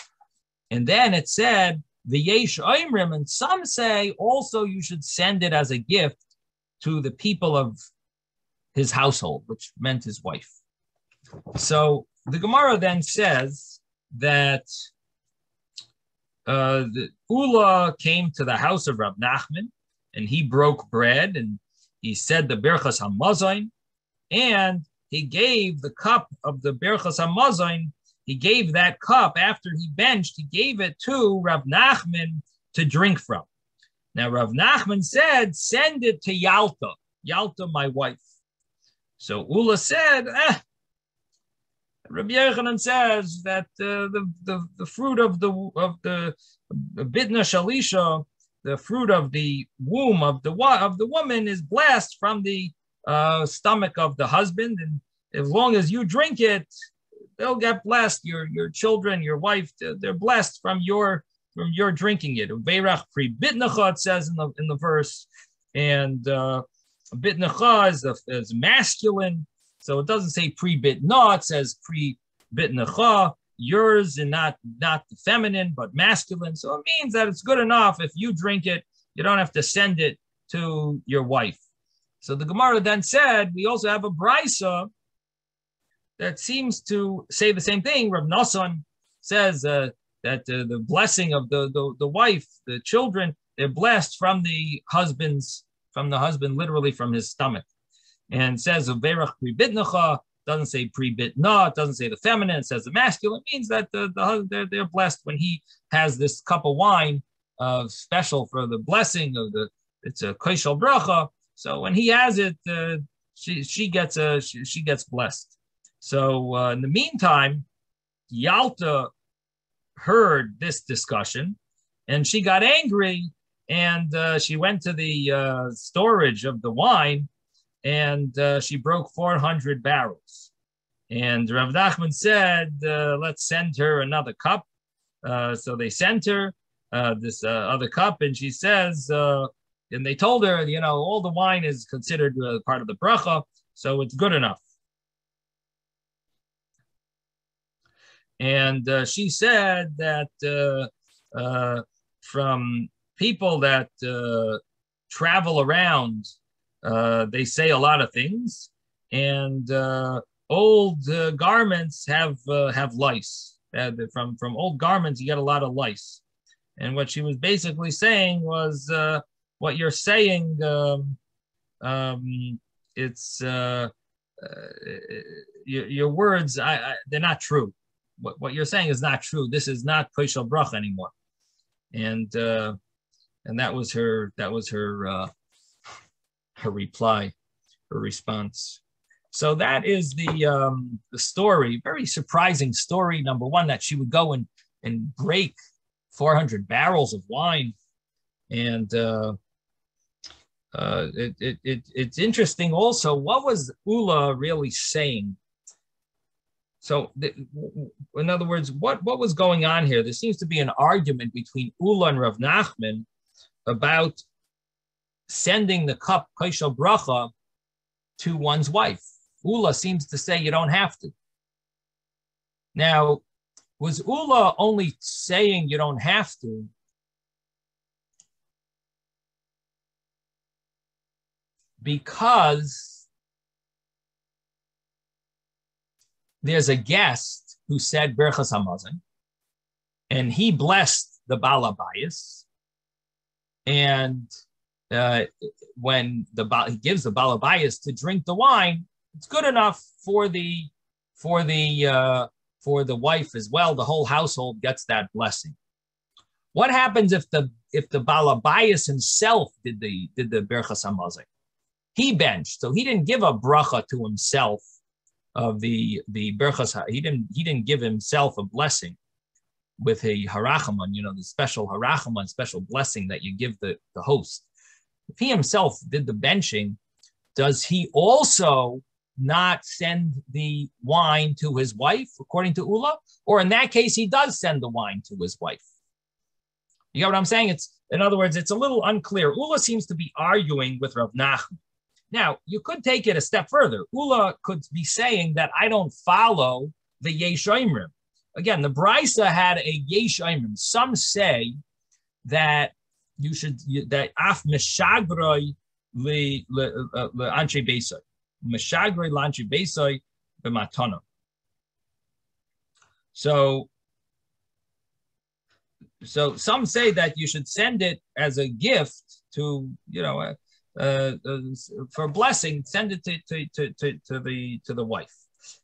and then it said the yesh omerim, and some say also you should send it as a gift to the people of his household, which meant his wife. So the Gemara then says that the Ula came to the house of Rav Nachman, and he broke bread, and he said the Berchas HaMazayin, and he gave the cup of the Berchas HaMazayin, he gave that cup after he benched, he gave it to Rav Nachman to drink from. Now Rav Nachman said, send it to Yalta, my wife. So Ula said, Rabbi Yochanan says that the fruit of the bitna shalisha, the fruit of the womb of the woman, is blessed from the stomach of the husband, and as long as you drink it, they'll get blessed. Your children, your wife, they're blessed from your drinking it. Uveirach pri bitnacha, it says in the verse, and bitnacha is masculine. So it doesn't say pre-bitna, it says pre-bitnacha, yours, and not the feminine, but masculine. So it means that it's good enough if you drink it, you don't have to send it to your wife. So the Gemara then said, we also have a brisa that seems to say the same thing. Rav Nosson says that the blessing of the wife, the children, they're blessed from the husband, literally from his stomach. And says Uverach pri bitnacha, doesn't say pre bitna, it doesn't say the feminine, it says the masculine. It means that they're blessed when he has this cup of wine, special for the blessing of it's a koshel bracha. So when he has it, she gets blessed. So in the meantime, Yalta heard this discussion, and she got angry, and she went to the storage of the wine, and she broke 400 barrels. And Rav Nachman said, let's send her another cup. So they sent her this other cup, and she says, and they told her, all the wine is considered part of the bracha, so it's good enough. And she said that from people that travel around, they say a lot of things, and old garments have lice. From old garments, you get a lot of lice. And what she was basically saying was, what you're saying, it's your words. They're not true. What you're saying is not true. This is not Koshel Bracha anymore, and that was her reply, her response. So that is the story. Very surprising story. Number one, that she would go and break 400 barrels of wine, and it's interesting also. What was Ula really saying? So, in other words, what was going on here? There seems to be an argument between Ula and Rav Nachman about sending the cup Koshel Bracha to one's wife. Ula seems to say you don't have to. Now, was Ula only saying you don't have to because there's a guest who said Berchas Hamazon, and he blessed the Balabayas, and when he gives the Balabayas to drink the wine, it's good enough for the wife as well. The whole household gets that blessing. What happens if the Balabayas himself did the Berchas Hamazon? He benched, so he didn't give a bracha to himself of the Berchas. He didn't give himself a blessing with a harachaman, the special harachaman, special blessing that you give the host. If he himself did the benching, does he also not send the wine to his wife, according to Ula? Or in that case, he does send the wine to his wife? You get what I'm saying? In other words, it's a little unclear. Ula seems to be arguing with Rav Nachman. Now, you could take it a step further. Ula could be saying that I don't follow the Yesh Omrim. Again, the Brisa had a Yesh Omrim. Some say that that af meshagroi le'anshe beisai. Meshagroi le'anshe beisai b'matana. So some say that you should send it as a gift to, for blessing, send it to the wife.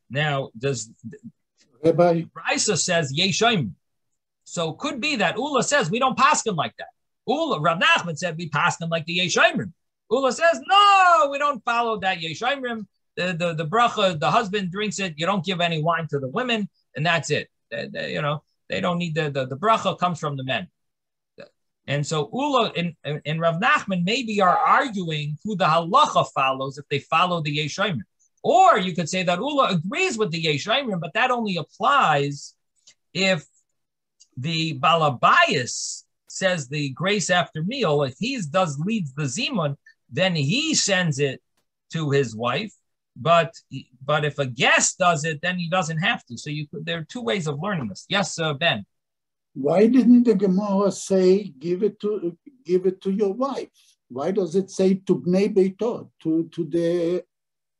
Now, does Rabbi Brisa says Yesh Omrim. So could be that Ula says we don't paskin like that. Rav Nachman said we paskin like the Yesh Omrim. Ula says no, we don't follow that Yesh Omrim. The bracha, the husband drinks it. You don't give any wine to the women, and that's it. They don't need the bracha comes from the men. And so Ula and Rav Nachman maybe are arguing who the halacha follows if they follow the Yesh Omrim. Or you could say that Ula agrees with the Yesh Omrim, but that only applies if the Balabayas says the grace after meal. If he leads the Zimun, then he sends it to his wife. But if a guest does it, then he doesn't have to. So there are two ways of learning this. Yes, Ben. Why didn't the Gemara say give it to your wife? Why does it say to Bnei Beito, to the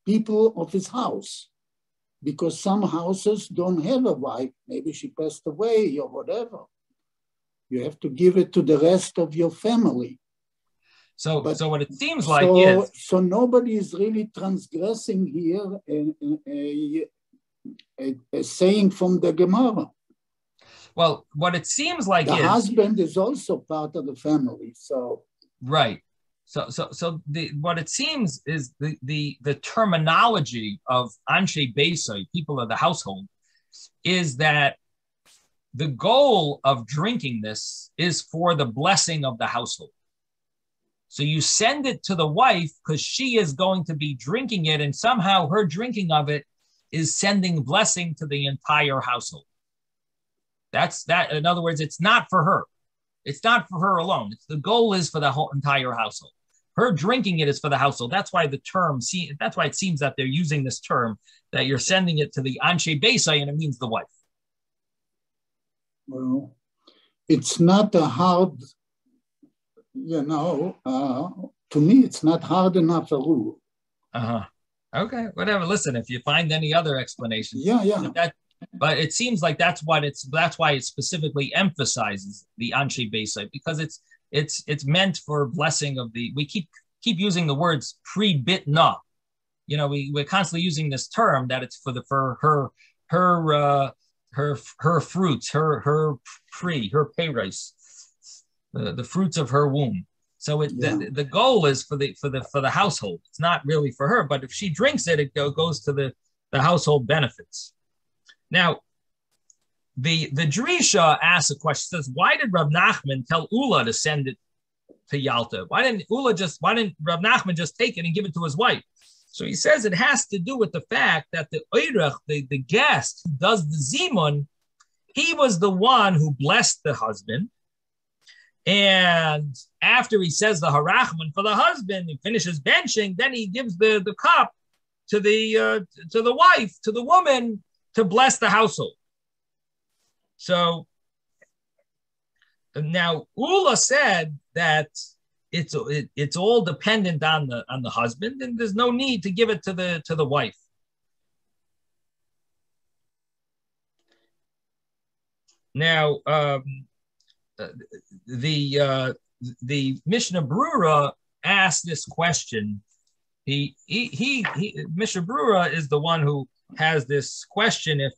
people of his house? Because some houses don't have a wife. Maybe she passed away or whatever. You have to give it to the rest of your family. So what it seems like is... So nobody is really transgressing here a saying from the Gemara. Well, what it seems like the husband is also part of the family. So right. So what it seems is the terminology of Anshe Beisai, people of the household, is that the goal of drinking this is for the blessing of the household. So you send it to the wife because she is going to be drinking it, and somehow her drinking of it is sending blessing to the entire household. That's that. In other words, it's not for her. It's not for her alone. The goal is for the whole entire household. Her drinking it is for the household. That's why that's why it seems that they're using this term, that you're sending it to the Anshe Beisai, and it means the wife. Well, it's not a hard, to me, it's not hard enough a rule. Okay, whatever. Listen, if you find any other explanation. Yeah. But it seems like that's why it specifically emphasizes the Anshe Beisai, because it's meant for blessing of the. We keep using the words pre-bitna. We're constantly using this term that it's for her fruits, her peiros, the fruits of her womb. So the goal is for the household. It's not really for her, but if she drinks it, it goes to the household benefits. Now, the Drisha asks a question. Says, why did Rav Nachman tell Ula to send it to Yalta? Why didn't Rav Nachman just take it and give it to his wife? So he says it has to do with the fact that the oirech, the guest who does the zimun, he was the one who blessed the husband. And after he says the harachman for the husband, he finishes benching, then he gives the cup to the wife, to the woman, to bless the household. So now Ula said that it's all dependent on the husband, and there's no need to give it to the wife. Now, the Mishnah Brura asked this question. Mishnah Brura is the one who has this question.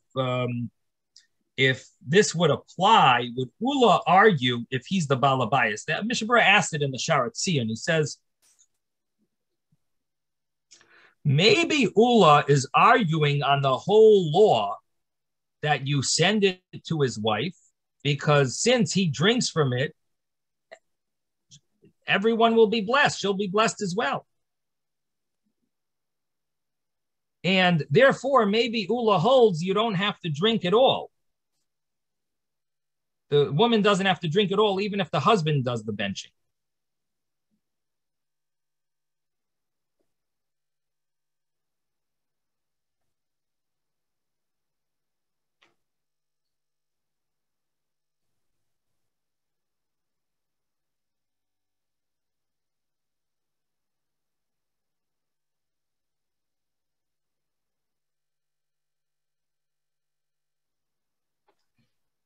If this would apply, would Ula argue if he's the balabayas? That Mishnah Brura asked it in the Sharat Tziyun. He says maybe Ula is arguing on the whole law that you send it to his wife, because since he drinks from it, everyone will be blessed. She'll be blessed as well. And therefore, maybe Ula holds you don't have to drink at all. The woman doesn't have to drink at all, even if the husband does the benching.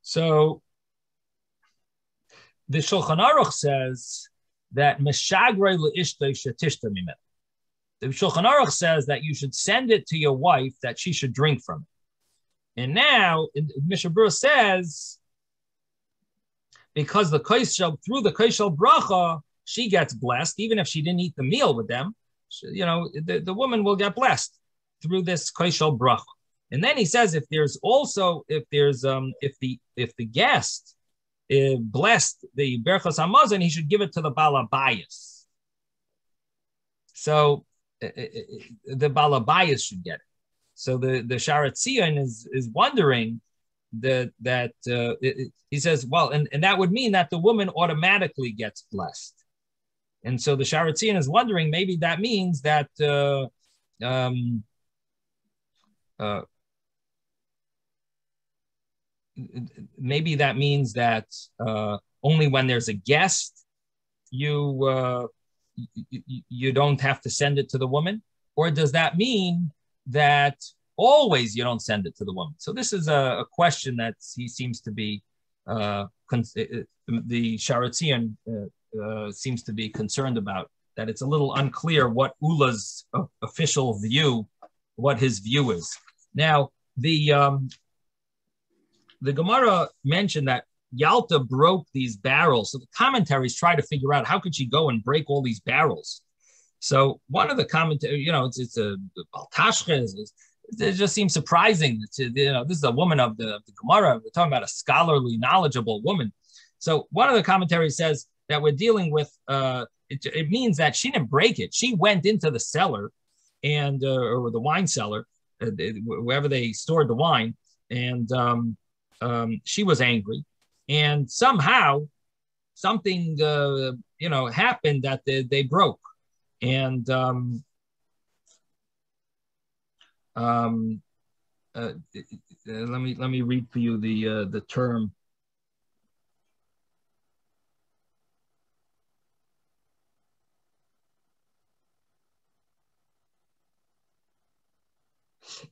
So the Shulchan Aruch says that meshagrei leishtay shetishta mimenu. The Shulchan Aruch says that you should send it to your wife that she should drink from it. And now Mishnah Brura says because through the koshel bracha she gets blessed, even if she didn't eat the meal with them. The woman will get blessed through this koshel bracha. And then he says if the guest blessed the Brochos Hamazon, he should give it to the balabayas. So the balabayas should get it. So the Sharat Tziyun is wondering that he says, well, and that would mean that the woman automatically gets blessed. And so the Sharat Tziyun is wondering, maybe that means that only when there's a guest you don't have to send it to the woman, or does that mean that always you don't send it to the woman? So this is a question that he seems to be the Sharat Tziyun seems to be concerned about, that it's a little unclear what Ula's official view, what his view is. Now the Gemara mentioned that Yalta broke these barrels. So the commentaries try to figure out how could she go and break all these barrels. So one of the commentaries, it's a Baltashcha. It just seems surprising. This is a woman of the Gemara. We're talking about a scholarly, knowledgeable woman. So one of the commentaries says that we're dealing with, it means that she didn't break it. She went into the cellar and or the wine cellar, wherever they stored the wine, and she was angry, and somehow something happened that they broke, and let me read for you the term.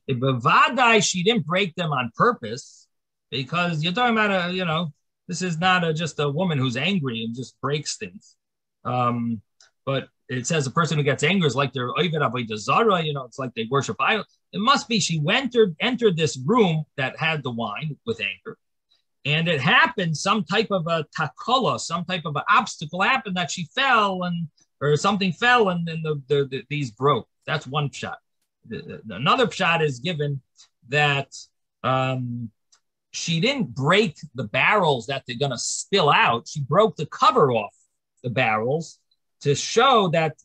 Bavadai, she didn't break them on purpose, because you're talking about This is not just a woman who's angry and just breaks things. But it says a person who gets angry is like they're Oived Avodah Zarah, it's like they worship idols. It must be she entered this room that had the wine with anger. And it happened, some type of a takala, some type of an obstacle happened that she fell or something fell and then these broke. That's one pshat. Another pshat is given that she didn't break the barrels that they're going to spill out. She broke the cover off the barrels to show that,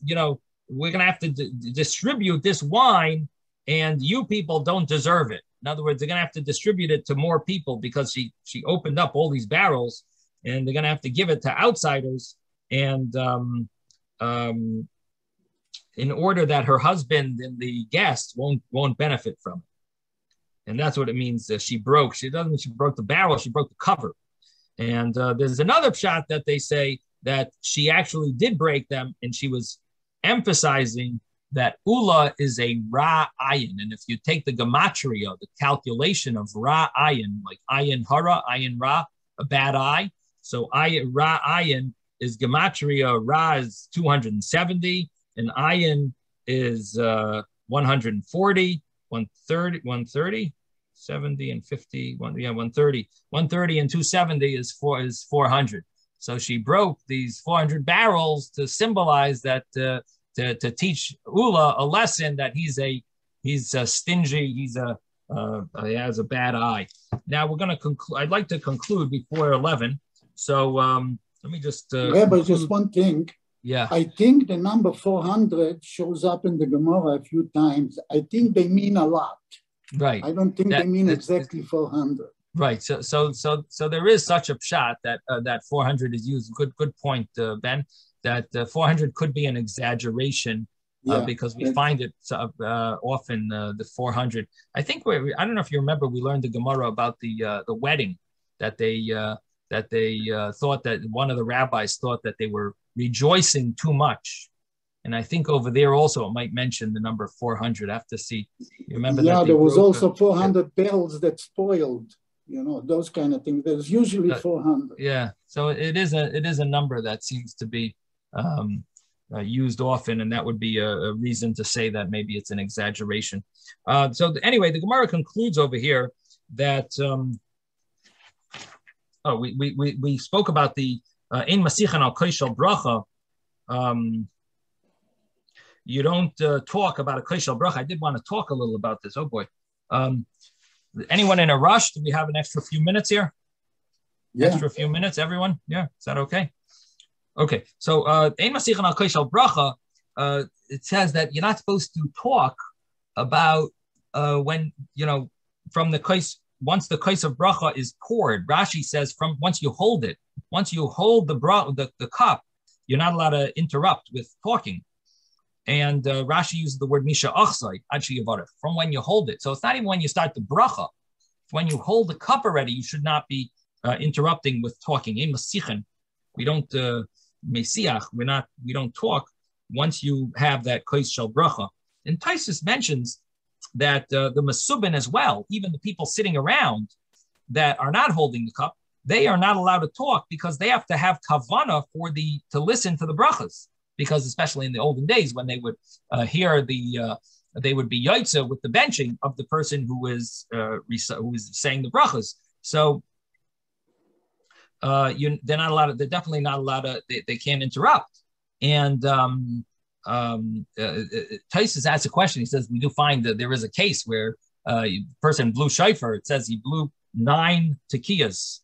we're going to have to distribute this wine and you people don't deserve it. In other words, they're going to have to distribute it to more people because she opened up all these barrels and they're going to have to give it to outsiders. And in order that her husband and the guests won't benefit from it. And that's what it means. She broke the barrel, she broke the cover. And there's another pshat that they say that she actually did break them, and she was emphasizing that Ula is a Ra Ayin. And if you take the gematria, the calculation of Ra Ayin, like Ayin Hara, Ayin Ra, a bad eye. So Ra Ayin is gematria, Ra is 270, and Ayin is 140, 130, 70 and 50, 130. 130 and 270 is 400. So she broke these 400 barrels to symbolize that, to teach Ula a lesson that he's stingy, he has a bad eye. Now we're going to conclude. I'd like to conclude before 11. So let me just. Rebbe, just one thing. Yeah. I think the number 400 shows up in the Gemara a few times. I think they mean a lot. Right. I don't think they mean exactly 400. Right. So there is such a pshat that 400 is used. Good point, Ben. That 400 could be an exaggeration because we find it often the 400. I think I don't know if you remember, we learned the Gemara about the wedding that they thought that one of the rabbis thought that they were rejoicing too much. And I think over there also it might mention the number 400. I have to see. You remember that? Yeah, there was also 400 bells that spoiled. Those kind of things. There's usually 400. Yeah, so it is a number that seems to be used often, and that would be a reason to say that maybe it's an exaggeration. So anyway, the Gemara concludes over here that we spoke about the in Masichan al Koshel Bracha. You don't talk about a Koshel Bracha. I did want to talk a little about this. Oh boy. Anyone in a rush? Do we have an extra few minutes here? Yeah. Extra few minutes, everyone? Yeah, is that okay? Okay, so Ein Masichan al Koshel Bracha, it says that you're not supposed to talk about when, from the kos, once the kos of bracha is poured. Rashi says from once you hold it, once you hold the cup, you're not allowed to interrupt with talking. And Rashi uses the word Misha Achsai, Adshi Yavarech, from when you hold it. So it's not even when you start the bracha. When you hold the cup already, you should not be interrupting with talking. In Masichan, we don't Mesiach, we don't talk once you have that Kos Shel Bracha. And Taisus mentions that the Masubin as well, even the people sitting around that are not holding the cup, they are not allowed to talk because they have to have kavana to listen to the brachas. Because especially in the olden days when they would hear they would be yaitza with the benching of the person who is saying the brachas. So they're not allowed. They're definitely not allowed to. They can't interrupt. And Taisus asks a question. He says we do find that there is a case where a person blew shofar. It says he blew 9 tekiyas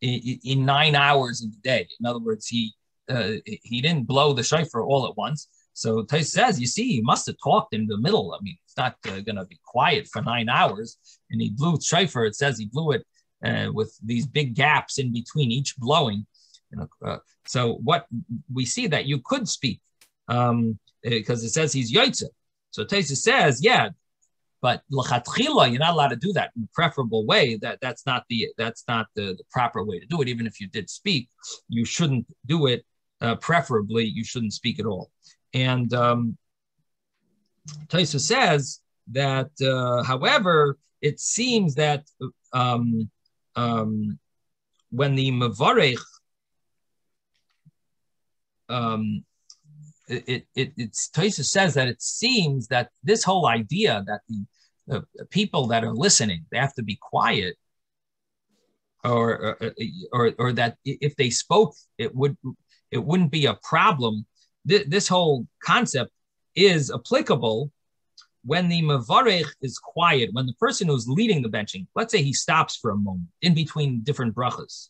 in 9 hours in the day. In other words, he didn't blow the shofar all at once. So Tais says, you see, he must have talked in the middle. I mean, it's not going to be quiet for 9 hours. And he blew shofar. It says he blew it with these big gaps in between each blowing. So what we see that you could speak because it says he's yotze. So Tais says, yeah, but l'chatchila, you're not allowed to do that in a preferable way. That's not the proper way to do it. Even if you did speak, you shouldn't do it. Preferably, you shouldn't speak at all. And Taisa says that, however, it seems that when the Mavarech, Tosfos says that it seems that this whole idea that the people that are listening, they have to be quiet, or that if they spoke, it wouldn't be a problem. This whole concept is applicable when the Mavarech is quiet, when the person who's leading the benching, let's say he stops for a moment in between different brachas.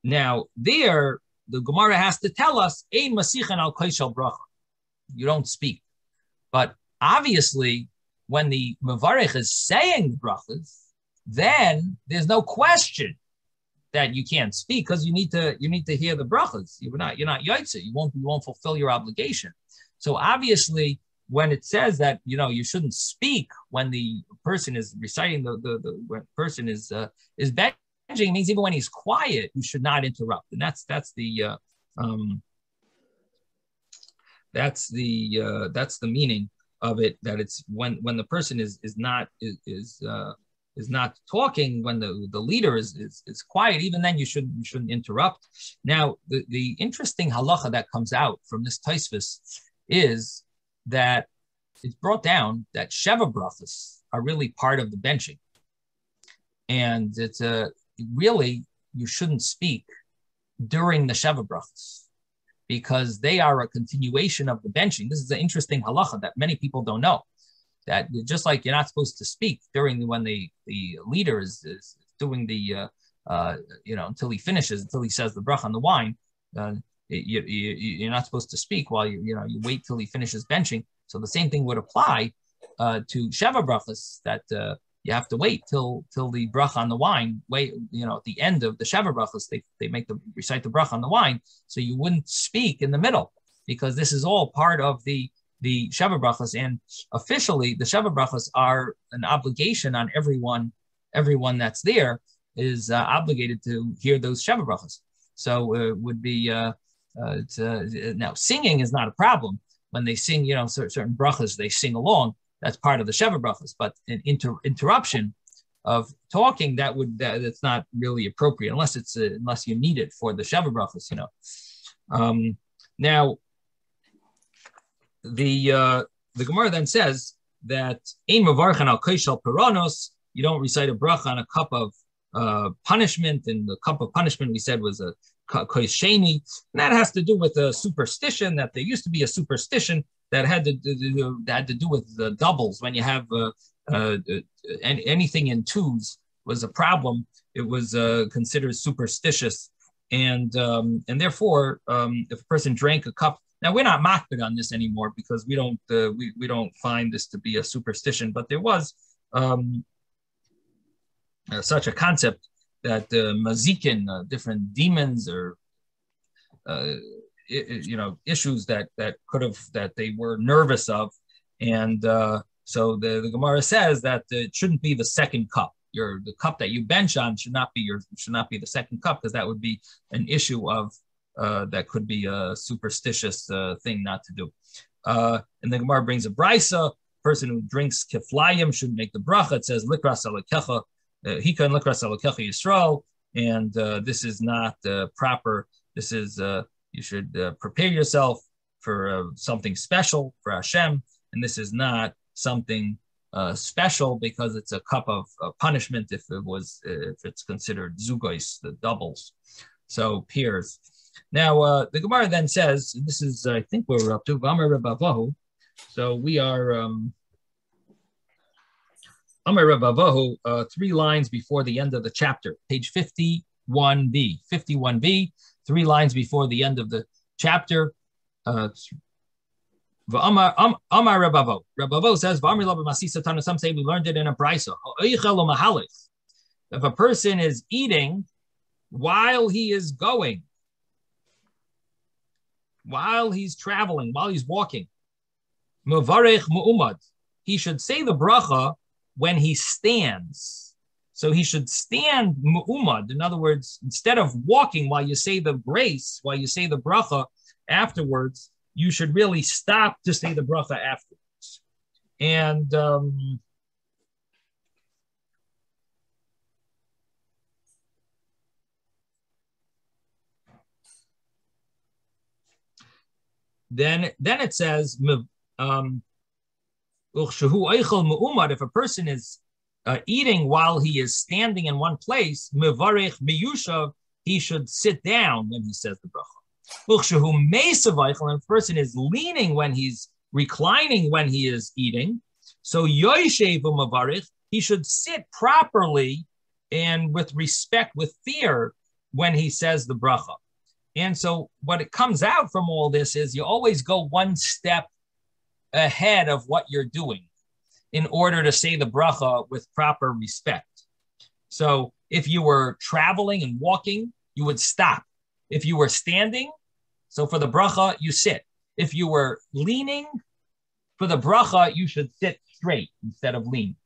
Now there, the Gemara has to tell us, Ein masichan al koshel bracha. You don't speak. But obviously, when the Mavarech is saying the brachas, then there's no question that you can't speak, because you need to hear the brachas. You're not yaitze. You won't fulfill your obligation. So obviously, when it says that you shouldn't speak when the person is reciting when the person is benching, it means even when he's quiet, you should not interrupt. And that's the meaning of it. That it's when the person is not talking, when the leader is quiet, even then you shouldn't interrupt. Now the interesting halacha that comes out from this Tosfos is that it's brought down that Sheva brachos are really part of the benching, and it's really you shouldn't speak during the Sheva brachos because they are a continuation of the benching. This is an interesting halacha that many people don't know. That just like you're not supposed to speak when the leader is doing the until he says the bracha on the wine, you're not supposed to speak while you wait till he finishes benching. So the same thing would apply to Sheva brachos, that you have to wait till the bracha on the wine. Wait, at the end of the Sheva brachos, they recite the bracha on the wine, so you wouldn't speak in the middle, because this is all part of the Sheva brachos, and officially the Sheva brachos are an obligation on everyone. Everyone that's there is obligated to hear those Sheva brachos. So it would be now singing is not a problem. When they sing, certain brachas, they sing along. That's part of the Sheva brachos. But an interruption of talking, that's not really appropriate unless you need it for the Sheva brachos. Now the Gemara then says that Ein mavarchan al koshel peranos. You don't recite a bracha on a cup of punishment, and the cup of punishment we said was a kosh sheni, and that has to do with a superstition. That there used to be a superstition that had to do with the doubles. When you have anything in twos was a problem. It was considered superstitious, and therefore, if a person drank a cup. Now we're not makbid on this anymore because we don't find this to be a superstition, but there was such a concept that mazikin, different demons or issues that they were nervous of, and so the Gemara says that it shouldn't be the second cup. The cup that you bench on should not be the second cup, because that would be an issue of that could be a superstitious thing not to do. And the Gemara brings a brisa. Person who drinks kiflayim should make the bracha. It says likras alakecha. Hikan likras alakecha Yisrael, and this is not proper. This is you should prepare yourself for something special for Hashem, and this is not something special because it's a cup of punishment if it's considered zugos, the doubles, so pairs. Now the Gemara then says, and this is I think where we're up to Amar Rebavahu. So we are Amar Rebavahu, 3 lines before the end of the chapter, page 51b. 51b, 3 lines before the end of the chapter. Amar Rebavahu. Rebavahu says, some say we learned it in a brisa. If a person is eating while he is going, while he's traveling, while he's walking, Mavarech mu'umad, he should say the bracha when he stands. So he should stand mu'umad. In other words, instead of walking while you say the grace, while you say the bracha afterwards, you should really stop to say the bracha afterwards. And then it says, if a person is eating while he is standing in one place, he should sit down when he says the bracha. And if a person is leaning when he's reclining when he is eating, so he should sit properly and with respect, with fear, when he says the bracha. And so what it comes out from all this is you always go one step ahead of what you're doing in order to say the bracha with proper respect. So if you were traveling and walking, you would stop. If you were standing, so for the bracha, you sit. If you were leaning, for the bracha, you should sit straight instead of lean.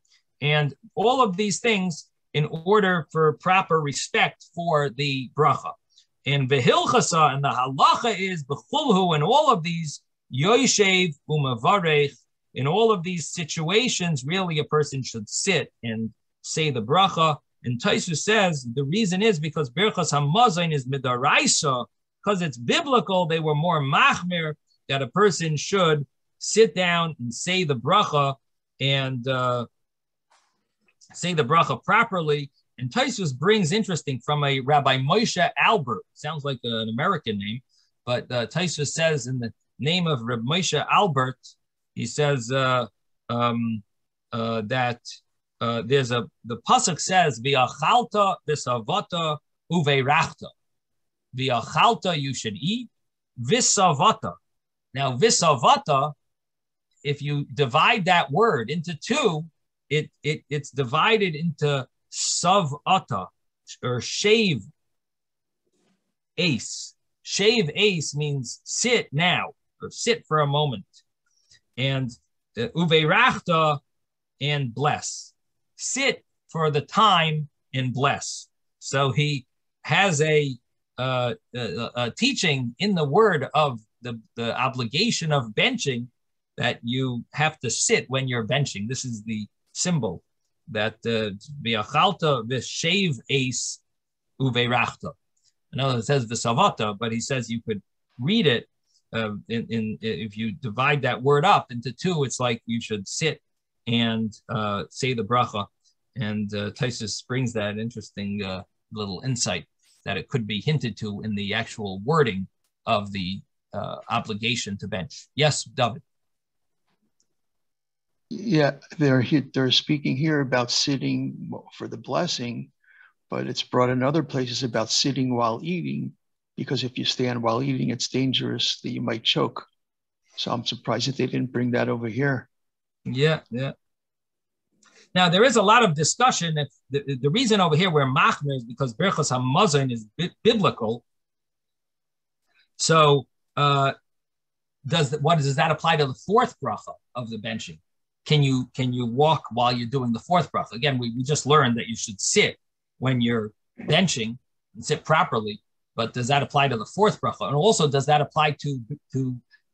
And all of these things in order for proper respect for the bracha. And v'hilchasa, and the halacha is b'chulhu, and all of these yoishev u'mavarech, in all of these situations, really a person should sit and say the bracha. And Taisus says the reason is because Berachas Hamazon is midaraisa, because it's biblical. They were more machmir that a person should sit down and say the bracha and say the bracha properly. And Taisus brings interesting from a Rabbi Moshe Albert. Sounds like an American name, but Taisus says in the name of Rabbi Moshe Albert, he says that there's the pasuk says v'achalta v'savata uveirachta. V'achalta, you should eat. V'savata. Now v'savata, if you divide that word into two, it's divided into savata or shave ace. Shave ace means sit now or sit for a moment. And uveirachta and bless. Sit for the time and bless. So he has a teaching in the word of the obligation of benching that you have to sit when you're benching. This is the symbol that v'achalta v'shave ace uveirachta. I know it says v'savata, but he says you could read it if you divide that word up into two. It's like you should sit and say the bracha. And Taisus brings that interesting little insight that it could be hinted to in the actual wording of the obligation to bench. Yes, David. Yeah, they're speaking here about sitting for the blessing, but it's brought in other places about sitting while eating, because if you stand while eating, it's dangerous that you might choke. So I'm surprised that they didn't bring that over here. Yeah. Now, there is a lot of discussion. If the reason over here we're machmir is because Berachas Hamazon is biblical. So does that apply to the fourth bracha of the benching? Can you walk while you're doing the fourth bracha? Again, we just learned that you should sit when you're benching and sit properly. But does that apply to the fourth bracha? And also, does that apply to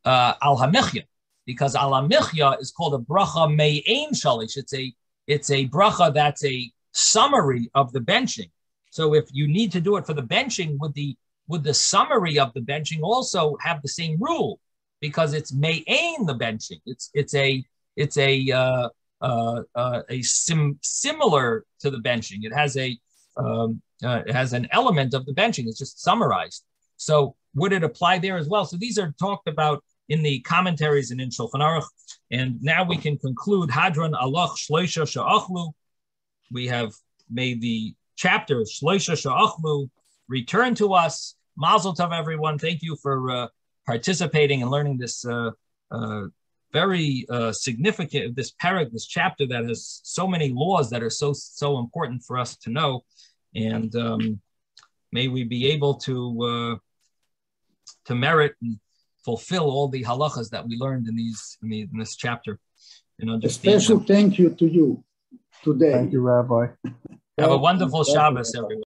al hamichya? Because al hamichya is called a bracha me'ein shalish. It's a bracha that's a summary of the benching. So if you need to do it for the benching, would the summary of the benching also have the same rule? Because it's me'ein the benching. It's similar to the benching. It has an element of the benching. It's just summarized. So would it apply there as well? So these are talked about in the commentaries and in Shulchan Aruch. And now we can conclude Hadron Alach Shloisha Sha'achlu. We have made the chapter Shloisha Sha'achlu return to us. Mazel tov, everyone. Thank you for participating and learning this very significant, this parak, this chapter that has so many laws that are so important for us to know. And may we be able to merit and fulfill all the halachas that we learned in this chapter. And understand. A special thank you to you today. Thank you, Rabbi. Have a wonderful Shabbos, everyone.